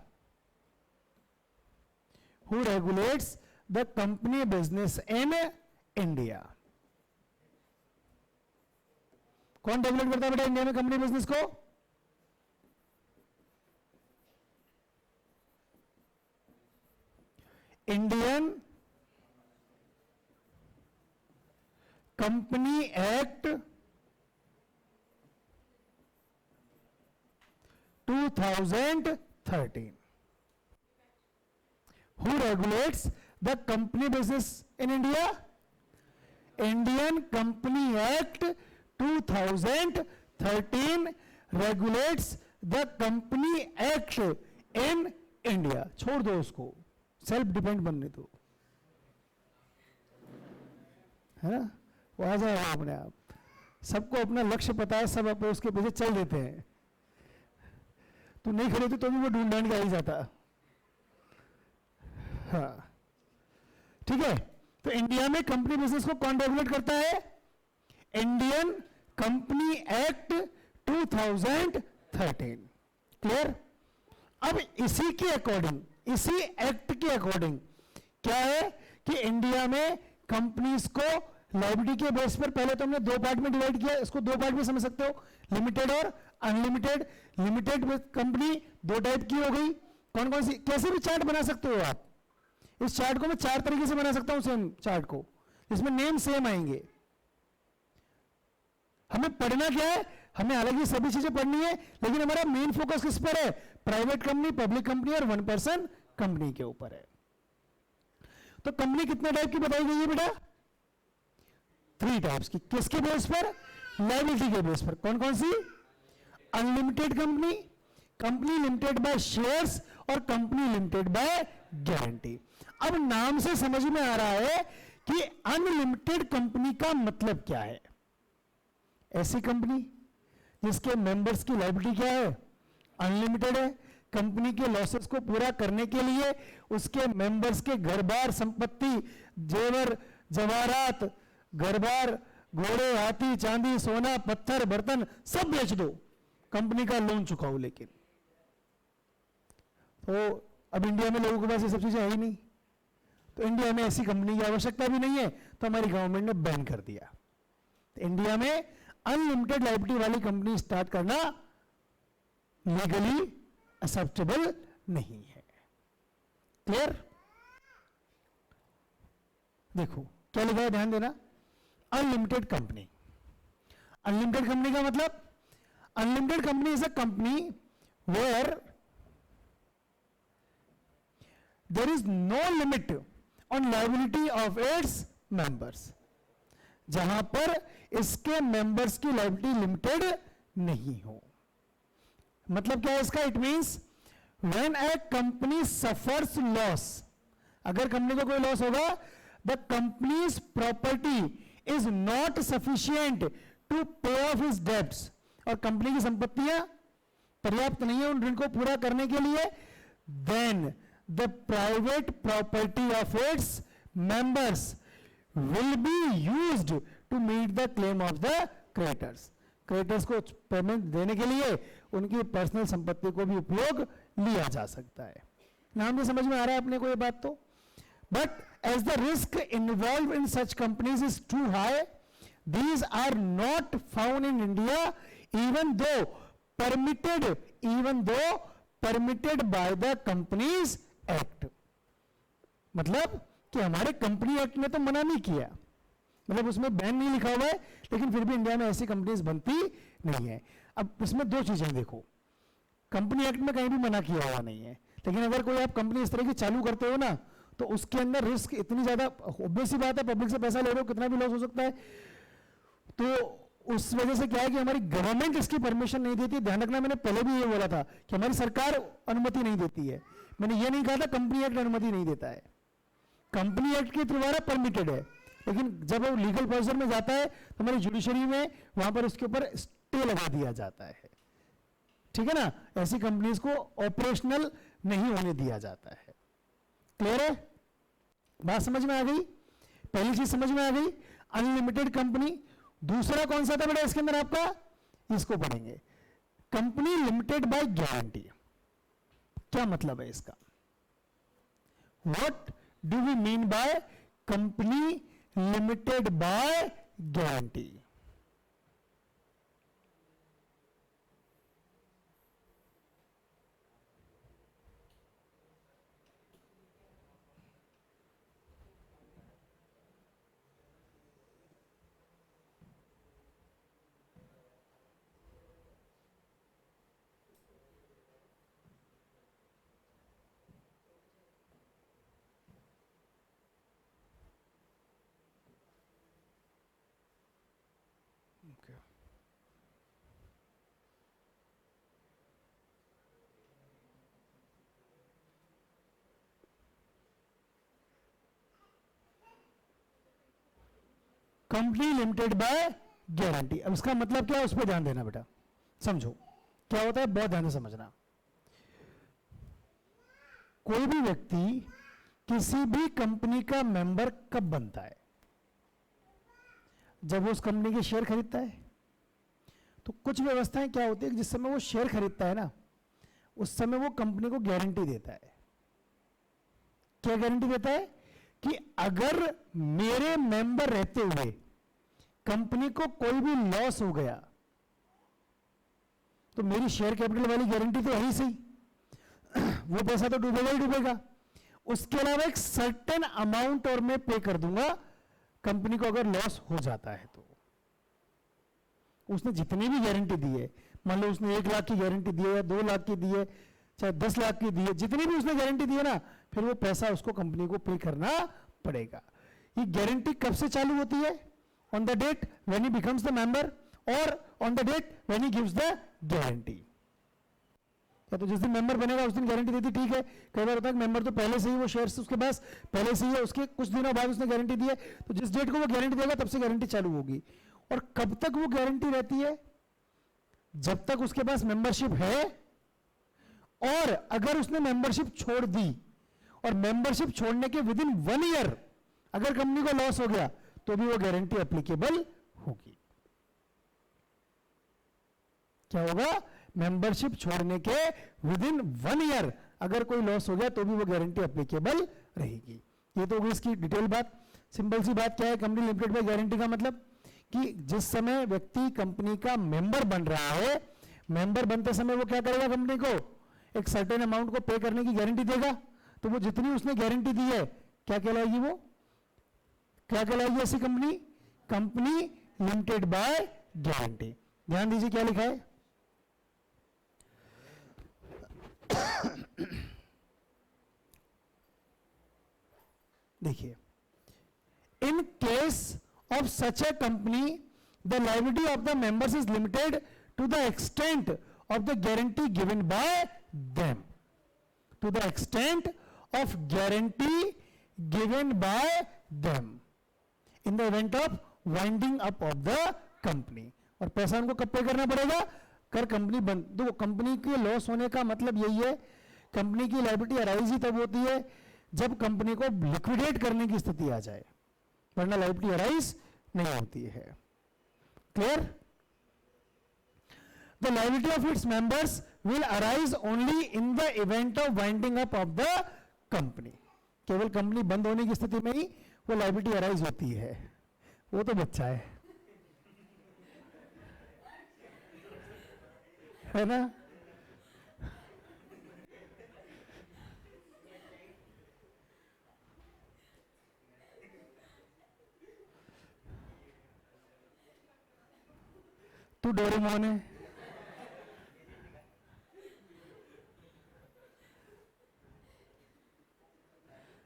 Who regulates the company business in India? कौन रेगुलेट करता है बेटा इंडिया में कंपनी बिजनेस को? Indian company act 2013। Who regulates the company business in India? Indian Company Act 2013 regulates the company act in India। छोड़ दो उसको, self depend बनने दो, है ना? वो आ जाएगा अपने आप। सबको अपना लक्ष्य पता है, सब अपने उसके पीछे चल देते हैं। तू नहीं खड़े तो भी वो ढूंढ ढांड के आ ही जाता। हाँ ठीक है। तो इंडिया में कंपनी बिजनेस को कौन रेगुलेट करता है? Indian company act 2013। क्लियर? अब इसी के अकॉर्डिंग, इसी एक्ट के अकॉर्डिंग क्या है कि इंडिया में कंपनीज को लायबिलिटी के बेस पर, पहले तो हमने 2 पार्ट में डिवाइड किया, इसको 2 पार्ट में समझ सकते हो, लिमिटेड और अनलिमिटेड, लिमिटेड कंपनी दो टाइप की हो गई। कौन कौन सी, कैसे भी चार्ट बना सकते हो आप। इस चार्ट को मैं चार तरीके से बना सकता हूं, सेम चार्ट को, इसमें नेम सेम आएंगे। हमें पढ़ना क्या है, हमें हालांकि सभी चीजें पढ़नी है, लेकिन हमारा मेन फोकस किस पर है, प्राइवेट कंपनी, पब्लिक कंपनी और वन पर्सन कंपनी के ऊपर है। तो कंपनी कितने टाइप की बताई गई है बेटा, 3 टाइप्स की। किसके बेस पर, लायबिलिटी के बेस पर। कौन कौन सी, unlimited company, company limited by shares और कंपनी लिमिटेड बाय गारंटी। अब नाम से समझ में आ रहा है कि अनलिमिटेड कंपनी का मतलब क्या है। ऐसी कंपनी जिसके मेंबर्स की लायबिलिटी क्या है, अनलिमिटेड है। कंपनी के लॉसेस को पूरा करने के लिए उसके मेंबर्स के घर बार संपत्ति, जेवर जवाहरात, घर बार, घोड़े, हाथी, चांदी, सोना, पत्थर, बर्तन सब बेच दो, कंपनी का लोन चुकाओ। लेकिन तो अब इंडिया में लोगों के पास ये सब चीजें है ही नहीं, तो इंडिया में ऐसी कंपनी की आवश्यकता भी नहीं है, तो हमारी गवर्नमेंट ने बैन कर दिया। तो इंडिया में अनलिमिटेड लायबिलिटी वाली कंपनी स्टार्ट करना लीगली एक्सेप्टेबल नहीं है। क्लियर? देखो क्या लिखा है, ध्यान देना। अनलिमिटेड कंपनी, अनलिमिटेड कंपनी का मतलब, unlimited company is a company where there is no limit on liability of its members, जहां पर इसके मेंबर्स की लायबिलिटी लिमिटेड नहीं हो। मतलब क्या है इसका, it means when a company suffers loss, अगर कंपनी को कोई लॉस होगा, the company's property is not sufficient to pay off his debts, और कंपनी की संपत्तियां पर्याप्त नहीं है उन ऋण को पूरा करने के लिए, then the private property of its members will be used to meet the claim of the creditors. Creditors को पेमेंट देने के लिए उनकी पर्सनल संपत्ति को भी उपयोग लिया जा सकता है। नाम में समझ में आ रहा है अपने को ये बात तो। But as the risk involve in such companies is too high, these are not found in India even though permitted by the companies act. मतलब कि हमारे कंपनी एक्ट ने तो मना नहीं किया, मतलब उसमें बैन नहीं लिखा हुआ है, लेकिन फिर भी इंडिया में ऐसी कंपनीज बनती नहीं है। अब इसमें दो चीजें देखो, कंपनी एक्ट में कहीं भी मना किया हुआ नहीं है, लेकिन अगर कोई आप कंपनी इस तरह की चालू करते हो ना, तो उसके अंदर रिस्क इतनी ज्यादा, ऑब्वियस सी बात है, पब्लिक से पैसा ले रहे हो, कितना भी लॉस हो सकता है। तो उस वजह से क्या है कि हमारी गवर्नमेंट इसकी परमिशन नहीं देती। ध्यान रखना, मैंने पहले भी ये बोला था कि हमारी सरकार अनुमति नहीं देती है। मैंने ये नहीं कहा था कंपनी एक्ट अनुमति नहीं देता है, कंपनी एक्ट के द्वारा परमिटेड है, लेकिन जब वो लीगल प्रोसीजर में जाता है तो हमारी जुडिशरी में वहां पर उसके ऊपर स्टे लगा दिया जाता है। ठीक है ना, ऐसी कंपनीज को ऑपरेशनल नहीं होने दिया जाता है। क्लियर है, बात समझ में आ गई? पहली चीज समझ में आ गई, अनलिमिटेड कंपनी। दूसरा कौन सा था बेटा इसके अंदर आपका, इसको पढ़ेंगे, कंपनी लिमिटेड बाय गारंटी। क्या मतलब है इसका, what do we mean by company limited by guarantee? Company limited by guarantee. अब इसका मतलब क्या है, उस पर ध्यान देना बेटा, समझो क्या होता है, बहुत ध्यान से समझना। कोई भी व्यक्ति किसी भी कंपनी का मेंबर कब बनता है, जब वो उस कंपनी के शेयर खरीदता है। तो कुछ व्यवस्थाएं क्या होती है, जिस समय वो शेयर खरीदता है ना, उस समय वो कंपनी को गारंटी देता है। क्या गारंटी देता है कि अगर मेरे मेंबर रहते हुए कंपनी को कोई भी लॉस हो गया तो मेरी शेयर कैपिटल वाली गारंटी तो है ही सही, वो पैसा तो डूबेगा ही डूबेगा। उसके अलावा एक सर्टेन अमाउंट और मैं पे कर दूंगा कंपनी को अगर लॉस हो जाता है तो। उसने जितनी भी गारंटी दी है, मान लो उसने 1 लाख की गारंटी दी है या 2 लाख की दी है, चाहे 10 लाख की दी है, जितनी भी उसने गारंटी दी है ना, फिर वो पैसा उसको कंपनी को पे करना पड़ेगा। ये गारंटी कब से चालू होती है? On the date when he becomes the member और on the date when he gives the guarantee. या तो जिस दिन मेंबर बनेगा उस दिन गारंटी देती, ठीक है। कई बार होता है मेंबर तो पहले से ही वो शेयर्स उसके पास पहले से ही है, उसके कुछ दिनों बाद उसने गारंटी दी है, तो जिस डेट को वो गारंटी देगा तब से गारंटी चालू होगी। और कब तक वो गारंटी रहती है? जब तक उसके पास मेंबरशिप है, और अगर उसने मेंबरशिप छोड़ दी और मेंबरशिप छोड़ने के विद इन 1 ईयर अगर कंपनी को लॉस हो गया तो भी वो गारंटी एप्लीकेबल होगी। क्या होगा? मेंबरशिप छोड़ने के विद इन 1 ईयर अगर कोई लॉस हो गया तो भी वो गारंटी एप्लीकेबल रहेगी। ये तो होगी इसकी डिटेल बात। सिंपल सी बात क्या है कंपनी लिमिटेड बाय गारंटी का मतलब कि जिस समय व्यक्ति कंपनी का मेंबर बन रहा है, मेंबर बनते समय वो क्या करेगा? कंपनी को एक सर्टेन अमाउंट को पे करने की गारंटी देगा। तो वो जितनी उसने गारंटी दी है क्या कहलाएगी? वो क्या कहलाएगी ऐसी company? Company limited by guarantee. ध्यान दीजिए क्या लिखा है, देखिए, in case of such a company the liability of the members is limited to the extent of the guarantee given by them, to the extent of guarantee given by them in the event of winding up of the company। और पैसा उनको कब पे करना पड़ेगा? कर company बंद। तो कंपनी के लॉस होने का मतलब यही है, कंपनी की लायबिलिटी अराइज ही तब होती है जब कंपनी को लिक्विडेट करने की स्थिति आ जाए, वरना लायबिलिटी अराइज नहीं होती है। Clear? The liability of its members will arise only in the event of winding up of the company. केवल कंपनी बंद होने की स्थिति में ही वो लायबिलिटी अराइज होती है। वो तो बच्चा है ना? तू डोरेमोन है,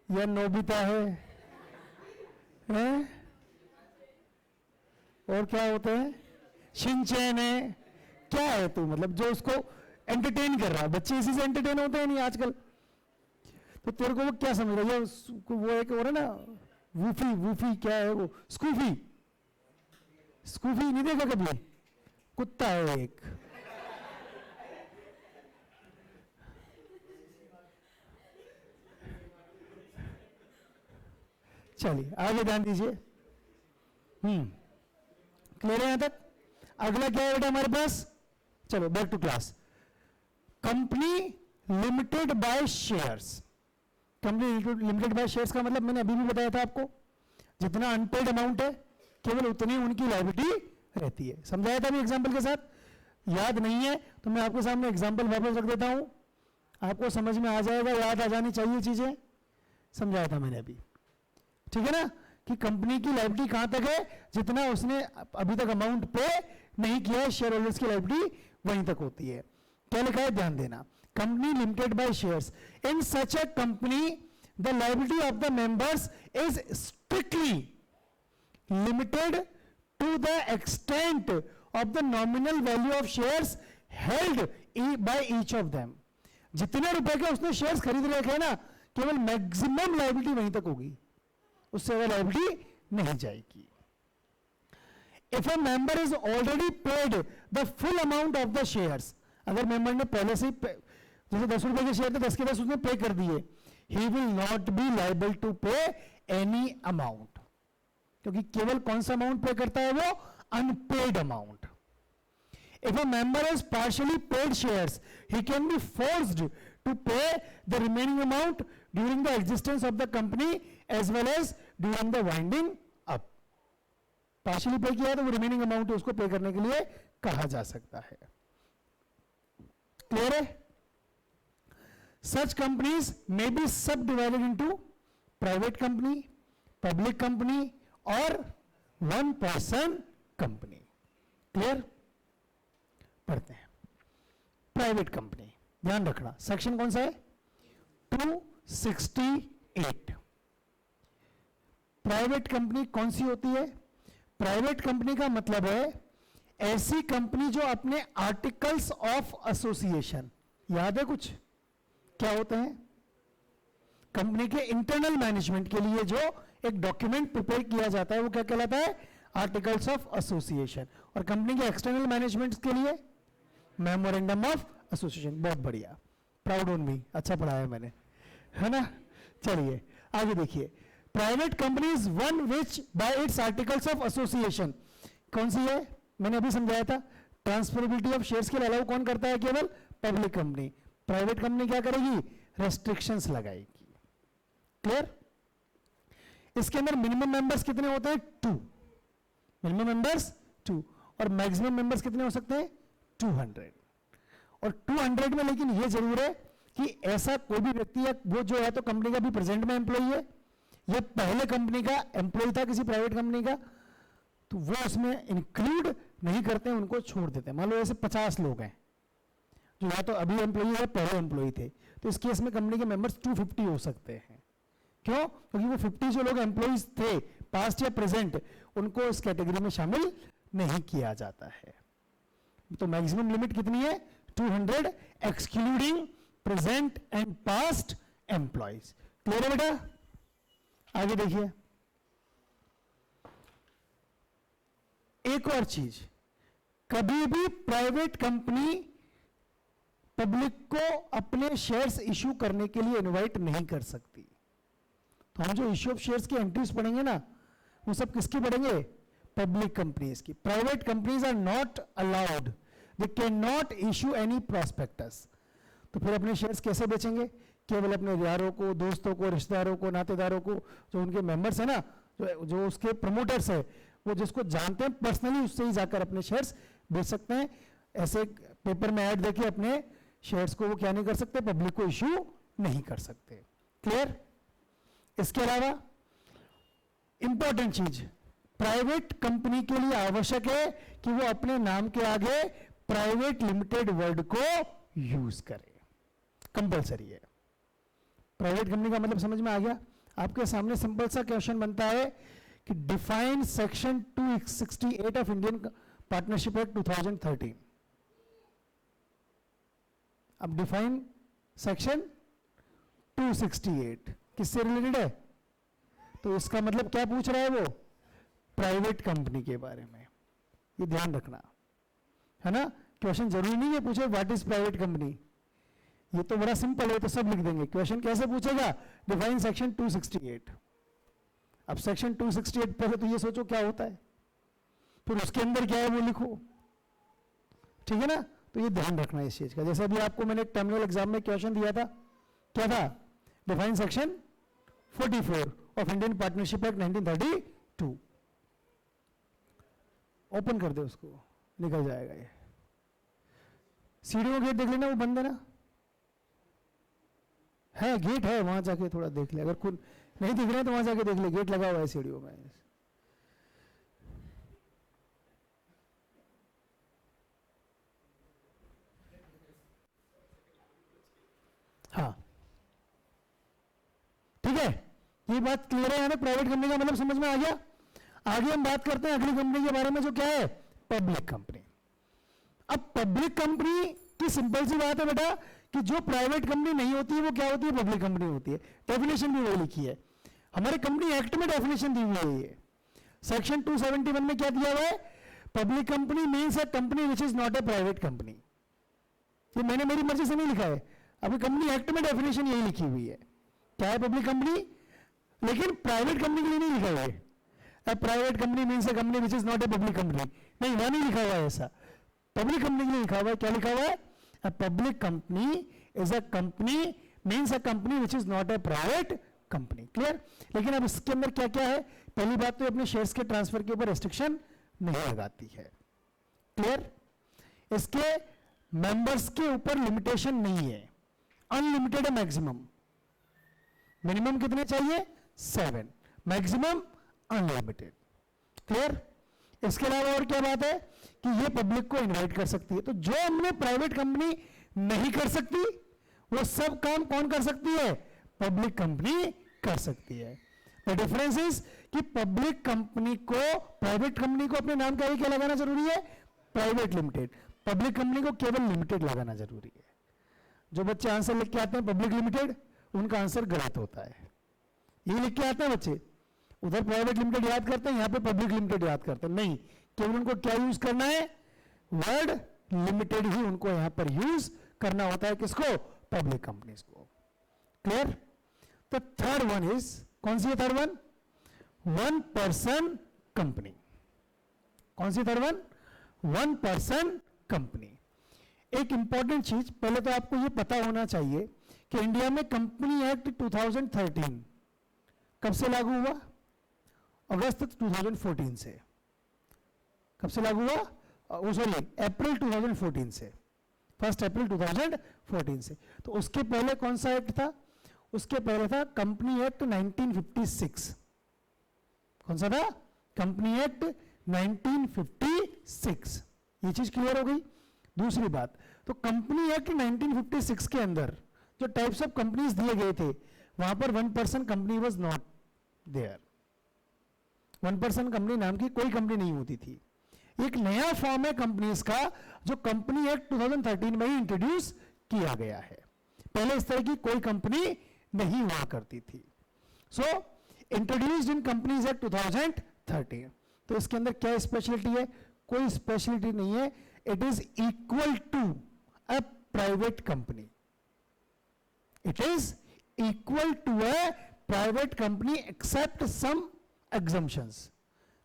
या नोबिता है? और क्या होते हैं? शिनचैन है? क्या है तू? मतलब जो उसको एंटरटेन कर रहा है। बच्चे इसी से एंटरटेन होते हैं नहीं आजकल। तो तेरे को वो क्या समझ रहा है? वो एक हो रहा है ना वूफी, वूफी क्या है वो? स्कूफी। स्कूफी नहीं देखा कभी? कुत्ता है एक। चलिए आगे ध्यान दीजिए। क्लियर है यहां तक? अगला क्या है बेटा हमारे पास? चलो back to class. Company limited by shares. Company limited by shares का मतलब मैंने अभी भी बताया था आपको, जितना अनपेड अमाउंट है केवल उतनी उनकी लायबिलिटी रहती है। समझाया था अभी एग्जाम्पल के साथ। याद नहीं है तो मैं आपके सामने एग्जाम्पल वापस रख देता हूं, आपको समझ में आ जाएगा, याद आ जानी चाहिए चीजें। समझाया था मैंने अभी, ठीक है ना, कि कंपनी की लायबिलिटी कहां तक है? जितना उसने अभी तक अमाउंट पे नहीं किया है, शेयर होल्डर्स की लायबिलिटी वहीं तक होती है। क्या लिखा है ध्यान देना, company limited by shares. In such a company the liability of the members is strictly limited to the extent of the nominal value of shares held by each of them। जितने रुपए के उसने शेयर्स खरीद रखे हैं ना, केवल maximum liability वहीं तक होगी, उससे ज्यादा लायबिलिटी नहीं जाएगी। If a member is already paid the full amount of the shares, अगर मेंबर ने पहले से जैसे 10 रुपए के शेयर थे 10 के 10 उसने पे कर दिए, he will not be liable to pay any amount, क्योंकि केवल कौन सा अमाउंट पे करता है? वो unpaid amount। If a member has partially paid shares, he can be forced to pay the remaining amount during the existence of the company as well as during the winding up। partially pay किया तो वो remaining amount उसको पे करने के लिए कहा जा सकता है। क्लियर है? सच कंपनीज मे बी सब divided into private company, public company और वन पर्सन कंपनी। क्लियर? पढ़ते हैं। प्राइवेट कंपनी, ध्यान रखना सेक्शन कौन सा है? 268। प्राइवेट कंपनी कौन सी होती है? प्राइवेट कंपनी का मतलब है ऐसी कंपनी जो अपने आर्टिकल्स ऑफ एसोसिएशन, याद है कुछ क्या होते हैं? कंपनी के इंटरनल मैनेजमेंट के लिए जो एक डॉक्यूमेंट प्रिपेयर किया जाता है वो क्या कहलाता है? Articles of association. और कंपनी के एक्सटर्नल मैनेजमेंट के लिए मेमोरेंडम ऑफ एसोसिएशन। बहुत बढ़िया, प्राउड ऑन मी, अच्छा पढ़ाया मैंने, है ना? चलिए आगे देखिए। Private company is one which bye it's articles of association, कौन सी है? मैंने अभी समझाया था, ट्रांसफरेबिलिटी ऑफ शेयर्स के लिए अलाउ कौन करता है? केवल पब्लिक कंपनी। प्राइवेट कंपनी क्या करेगी? रेस्ट्रिक्शंस लगाएगी। क्लियर? इसके अंदर मिनिमम मेंबर्स कितने होते हैं? 2। मिनिमम मेंबर्स 2 और मैक्सिमम मेंबर्स कितने हो सकते हैं? 200। और 200 में लेकिन ये जरूर है कि ऐसा कोई भी व्यक्ति या वो जो है तो कंपनी का भी प्रेजेंट में एम्प्लॉई है या पहले कंपनी का एम्प्लॉय था किसी प्राइवेट कंपनी का, तो वो उसमें इंक्लूड नहीं करते हैं, उनको छोड़ देते हैं। मान लो ऐसे 50 लोग हैं जो या तो अभी एम्प्लॉई है पहले एम्प्लॉई थे, तो इस केस में कंपनी के मेंबर्स 250 हो सकते हैं। क्यों? क्योंकि वो 50 जो लोग एम्प्लॉइज थे पास्ट या प्रेजेंट, उनको इस कैटेगरी में शामिल नहीं किया जाता है। तो मैक्सिमम लिमिट कितनी है? 200 excluding present and past employees. Clear है बेटा? आगे देखिए, एक और चीज, कभी भी प्राइवेट कंपनी पब्लिक को अपने शेयर्स इश्यू करने के लिए इनवाइट नहीं कर सकती। तो हम जो इश्यू ऑफ शेयर्स की एंट्रीज पढ़ेंगे ना, वो सब किसकी पढ़ेंगे? पब्लिक कंपनीज की। Private companies are not allowed, they can not issue any prospectus. तो फिर अपने शेयर्स कैसे बेचेंगे? केवल अपने यारों को, दोस्तों को, रिश्तेदारों को, नातेदारों को, जो उनके मेंबर्स है ना, जो उसके प्रमोटर्स है, वो जिसको जानते हैं पर्सनली, उससे ही जाकर अपने शेयर्स बेच सकते हैं। ऐसे पेपर में ऐड देके अपने शेयर्स को वो क्या नहीं कर सकते? पब्लिक को इश्यू नहीं कर सकते। क्लियर? इसके अलावा इंपॉर्टेंट चीज, प्राइवेट कंपनी के लिए आवश्यक है कि वो अपने नाम के आगे प्राइवेट लिमिटेड वर्ड को यूज करे, कंपल्सरी है। प्राइवेट कंपनी का मतलब समझ में आ गया? आपके सामने सिंपल सा क्वेश्चन बनता है कि define section 268 of Indian partnership act 2013। अब डिफाइन सेक्शन 268 किससे रिलेटेड है? तो इसका मतलब क्या पूछ रहा है वो? प्राइवेट कंपनी के बारे में। ये ध्यान रखना है ना, क्वेश्चन जरूरी नहीं है पूछे व्हाट इज प्राइवेट कंपनी, ये तो बड़ा सिंपल है, तो सब लिख देंगे। क्वेश्चन कैसे पूछेगा? Define section 268। अब सेक्शन 268 पहले तो ये सोचो क्या होता है, फिर उसके अंदर क्या है वो लिखो, ठीक है ना? तो ये ध्यान रखना इस चीज का। जैसे अभी आपको मैंने टर्मिनल एग्जाम में क्वेश्चन दिया था, क्या था? Define section 44 of Indian partnership act 1932। Open कर दे उसको, निकल जाएगा ये। सीढ़ियों गेट देख लेना, वो बंद है ना? है गेट है, वहां जाके थोड़ा देख ले, अगर खुद नहीं दिख रहा है तो वहां जाके देख ले, गेट लगा हुआ है सीढ़ियों में। हाँ ठीक है, ये बात क्लियर है ना? प्राइवेट कंपनी का मतलब समझ में आ गया। आगे हम बात करते हैं अगली कंपनी के बारे में, जो क्या है? Public company. अब पब्लिक कंपनी की सिंपल सी बात है बेटा कि जो प्राइवेट कंपनी नहीं होती है वो क्या होती है? पब्लिक कंपनी होती है। डेफिनेशन भी वही लिखी है, हमारे कंपनी एक्ट में डेफिनेशन दी हुई है। ये सेक्शन 271 में क्या दिया हुआ है? Public company means a company which is not a private company. ये मैंने मेरी मर्जी से नहीं लिखा है, अभी कंपनी एक्ट में डेफिनेशन यही लिखी हुई है। क्या है पब्लिक कंपनी? लेकिन प्राइवेट कंपनी के लिए नहीं लिखा हुआ है। A private company means a company which is not a public company। नहीं, वहां नहीं लिखा हुआ है ऐसा। पब्लिक कंपनी के लिए लिखा हुआ है। क्या लिखा हुआ है? A public company is a company means a company which is not a private company। Clear? लेकिन अब इसके अंदर क्या क्या है? पहली बात तो अपने शेयर्स के ट्रांसफर के ऊपर रेस्ट्रिक्शन नहीं लगाती है। क्लियर? इसके मेंबर्स के ऊपर लिमिटेशन नहीं है, अनलिमिटेड है मैक्सिमम। मिनिमम कितने चाहिए? 7, मैक्सिमम अनलिमिटेड। क्लियर? इसके अलावा और क्या बात है कि ये पब्लिक को इनवाइट कर सकती है। तो जो हमने प्राइवेट कंपनी नहीं कर सकती वो सब काम कौन कर सकती है? पब्लिक कंपनी कर सकती है। द डिफरेंस इज कि पब्लिक कंपनी को, प्राइवेट कंपनी को अपने नाम का क्या लगाना जरूरी है? Private limited. पब्लिक कंपनी को केवल लिमिटेड लगाना जरूरी है। जो बच्चे आंसर लिख के आते हैं पब्लिक लिमिटेड, उनका आंसर गलत होता है। ये लिख के आते हैं बच्चे, उधर प्राइवेट लिमिटेड याद करते हैं, यहां पे पब्लिक लिमिटेड याद करते हैं। नहीं, केवल उनको क्या यूज करना है? वर्ड लिमिटेड ही उनको यहां पर यूज करना होता है। किसको? पब्लिक कंपनीज को। क्लियर? तो थर्ड वन इज, कौन सी है third one? One person company. कौन सी third one? One person company. एक इंपॉर्टेंट चीज, पहले तो आपको यह पता होना चाहिए कि इंडिया में कंपनी एक्ट 2013 कब से लागू हुआ? अगस्त 2014 से। कब से लागू हुआ? सॉरी, अप्रैल 2014 से, 1 अप्रैल 2014 से। तो उसके पहले कौन सा एक्ट था? उसके पहले था कंपनी एक्ट 1956। कौन सा था? Company act 1956। ये चीज क्लियर हो गई। दूसरी बात, तो कंपनी एक्ट 1956 के अंदर जो टाइप्स ऑफ कंपनीज दिए गए थे, वहां पर one person company was not there. One person company नाम की कोई कंपनी नहीं होती थी। एक नया फॉर्म है कंपनीज का, जो कंपनी एक्ट 2013 में ही इंट्रोड्यूस किया गया है। पहले इस तरह की कोई कंपनी नहीं हुआ करती थी। सो इंट्रोड्यूस्ड इन कंपनीज एक्ट 2013। तो इसके अंदर क्या स्पेशलिटी है? कोई स्पेशलिटी नहीं है। It is equal to a private company. It is equal to a private company except some exemptions.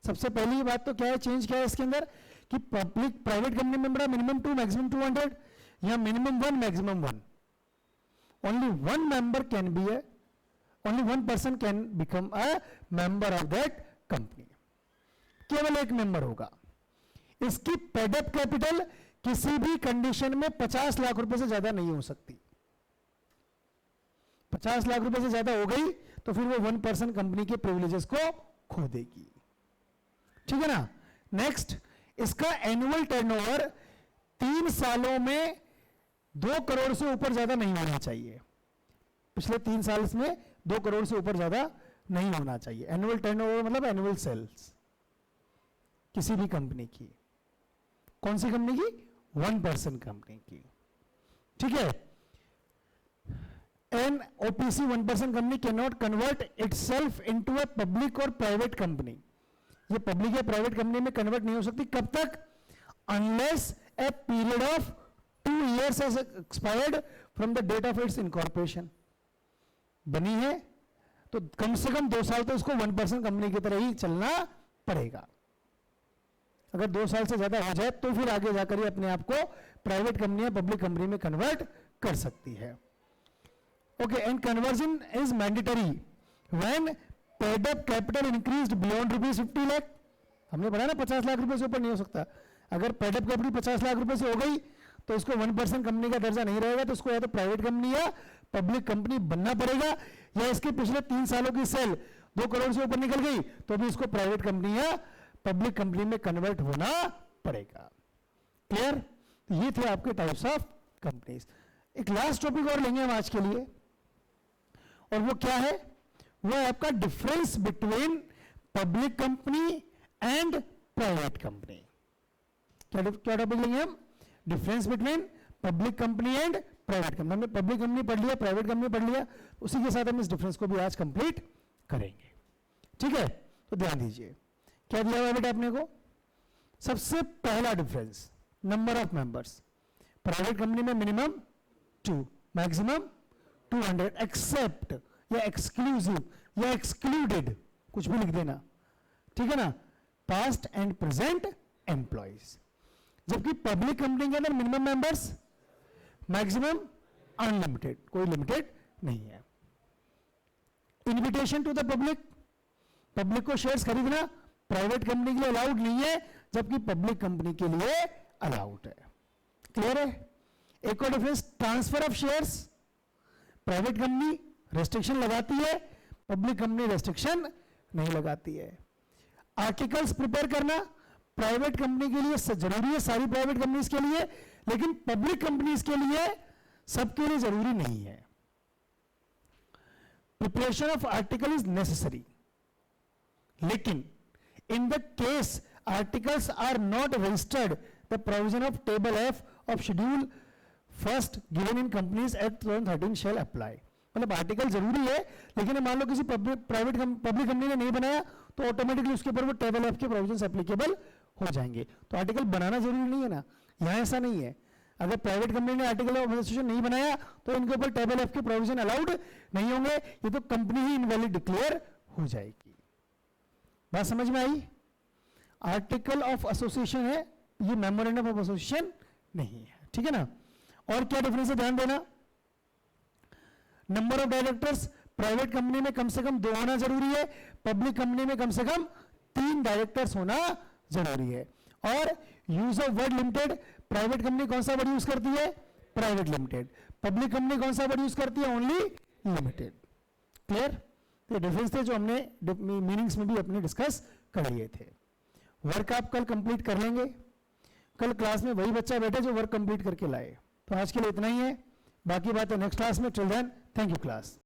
सबसे पहली बात तो क्या है, चेंज क्या है इसके अंदर कि पब्लिक प्राइवेट कंपनी में बड़ा मिनिमम 2 मैक्सिमम 200, या minimum 1 maximum 1। Only one member can be A, only one person can become a member of that company. केवल एक मेंबर होगा। इसकी पेडअप कैपिटल किसी भी कंडीशन में 50 लाख रुपए से ज्यादा नहीं हो सकती। 50 लाख रुपए से ज्यादा हो गई तो फिर वो वन पर्सन कंपनी के प्रिविलेजेस को खो देगी। ठीक है ना? नेक्स्ट, इसका एनुअल टर्नओवर 3 सालों में 2 करोड़ से ऊपर ज्यादा नहीं होना चाहिए। पिछले 3 साल में 2 करोड़ से ऊपर ज्यादा नहीं होना चाहिए। एनुअल टर्नओवर मतलब एनुअल सेल्स किसी भी कंपनी की। कौन सी कंपनी की? वन पर्सन कंपनी की। ठीक है? An OPC one person company can not convert itself into a public और प्राइवेट कंपनी। ये पब्लिक या प्राइवेट कंपनी में कन्वर्ट नहीं हो सकती। कब तक? Unless a period of 2 years has expired from the date of its incorporation। बनी है तो कम से कम 2 साल तो इसको वन पर्सन कंपनी की तरह ही चलना पड़ेगा। अगर 2 साल से ज्यादा हो जाए तो फिर आगे जाकर ही अपने आप को प्राइवेट कंपनी या पब्लिक कंपनी में कन्वर्ट कर सकती है। Okay, and conversion is mandatory when paid up capital increased beyond ₹50 lakh. हमने पढ़ा ना 50 लाख रुपए से ऊपर नहीं हो सकता। अगर पेड अप कैपिटल 50 लाख रुपए से हो गई तो इसको वन पर्सन कंपनी का दर्जा नहीं रहेगा, तो इसको या तो प्राइवेट कंपनी या पब्लिक कंपनी बनना पड़ेगा, या इसके पिछले 3 सालों की सेल 2 करोड़ से ऊपर निकल गई तो भी इसको प्राइवेट कंपनी या पब्लिक कंपनी में कन्वर्ट होना पड़ेगा। क्लियर? ये थे आपके टाइप्स ऑफ कंपनीज। एक लास्ट टॉपिक और लेंगे हम आज के लिए, और वो क्या है? वो है आपका difference between public company and private company. क्या टॉपिक लेंगे हम? Difference between public company and private company. हमने पब्लिक कंपनी पढ़ लिया, प्राइवेट कंपनी पढ़ लिया, उसी के साथ हम इस डिफरेंस को भी आज कंप्लीट करेंगे। ठीक है? तो ध्यान दीजिए, क्या दिया हुआ बेटा अपने को? सबसे पहला difference, number of members. Private company में मिनिमम 2, मैक्सिमम 200, एक्सेप्ट या एक्सक्लूसिव या एक्सक्लूडेड, कुछ भी लिख देना। ठीक है ना? Past and present employees. जबकि पब्लिक कंपनी के अंदर मिनिमम मेंबर्स, मैक्सिमम अनलिमिटेड, कोई लिमिटेड नहीं है। Invitation to the public, public को शेयर्स खरीदना प्राइवेट कंपनी के लिए अलाउड नहीं है, जबकि पब्लिक कंपनी के लिए अलाउड है। क्लियर है? एक और difference, transfer of shares, private company restriction लगाती है, पब्लिक कंपनी रेस्ट्रिक्शन नहीं लगाती है। आर्टिकल्स प्रिपेयर करना प्राइवेट कंपनी के लिए जरूरी है, सारी प्राइवेट कंपनीज के लिए, लेकिन पब्लिक कंपनीज के लिए सबके लिए जरूरी नहीं है। Preparation of article is necessary, लेकिन in the case articles are not registered, the provision of table F of schedule first given in companies act 2013 shall apply. मतलब आर्टिकल जरूरी है, लेकिन मान लो किसी पब्लिक कंपनी ने नहीं बनाया तो ऑटोमेटिकली उसके ऊपर वो टेबल एफ के प्रोविजंस एप्लीकेबल हो जाएंगे। तो आर्टिकल बनाना जरूरी नहीं है ना, यहां ऐसा नहीं है। अगर प्राइवेट कंपनी ने आर्टिकल ऑफ एसोसिएशन नहीं बनाया तो इनके ऊपर टेबल एफ के प्रोविजन अलाउड नहीं होंगे, ये तो कंपनी ही इनवैलिड डिक्लेयर हो जाएगी। बात समझ में आई? आर्टिकल ऑफ एसोसिएशन है, ये मेमोरेंडम ऑफ एसोसिएशन नहीं है, ठीक है ना। और क्या डिफरेंस है ध्यान देना। Number of directors, private company में कम से कम 2 होना जरूरी है, पब्लिक कंपनी में कम से कम 3 डायरेक्टर्स होना जरूरी है। और use of word limited, private company कौन सा वर्ड यूज करती है? Private limited. पब्लिक कंपनी कौन सा वर्ड यूज करती है? Only limited. क्लियर? तो डिफरेंस थे जो हमने मीनिंग्स में भी अपने डिस्कस कर लिए थे। वर्क आप कल कंप्लीट कर लेंगे। कल क्लास में वही बच्चा बैठे जो वर्क कंप्लीट करके लाए। तो आज के लिए इतना ही है, बाकी बात है नेक्स्ट क्लास में। Till then thank you class.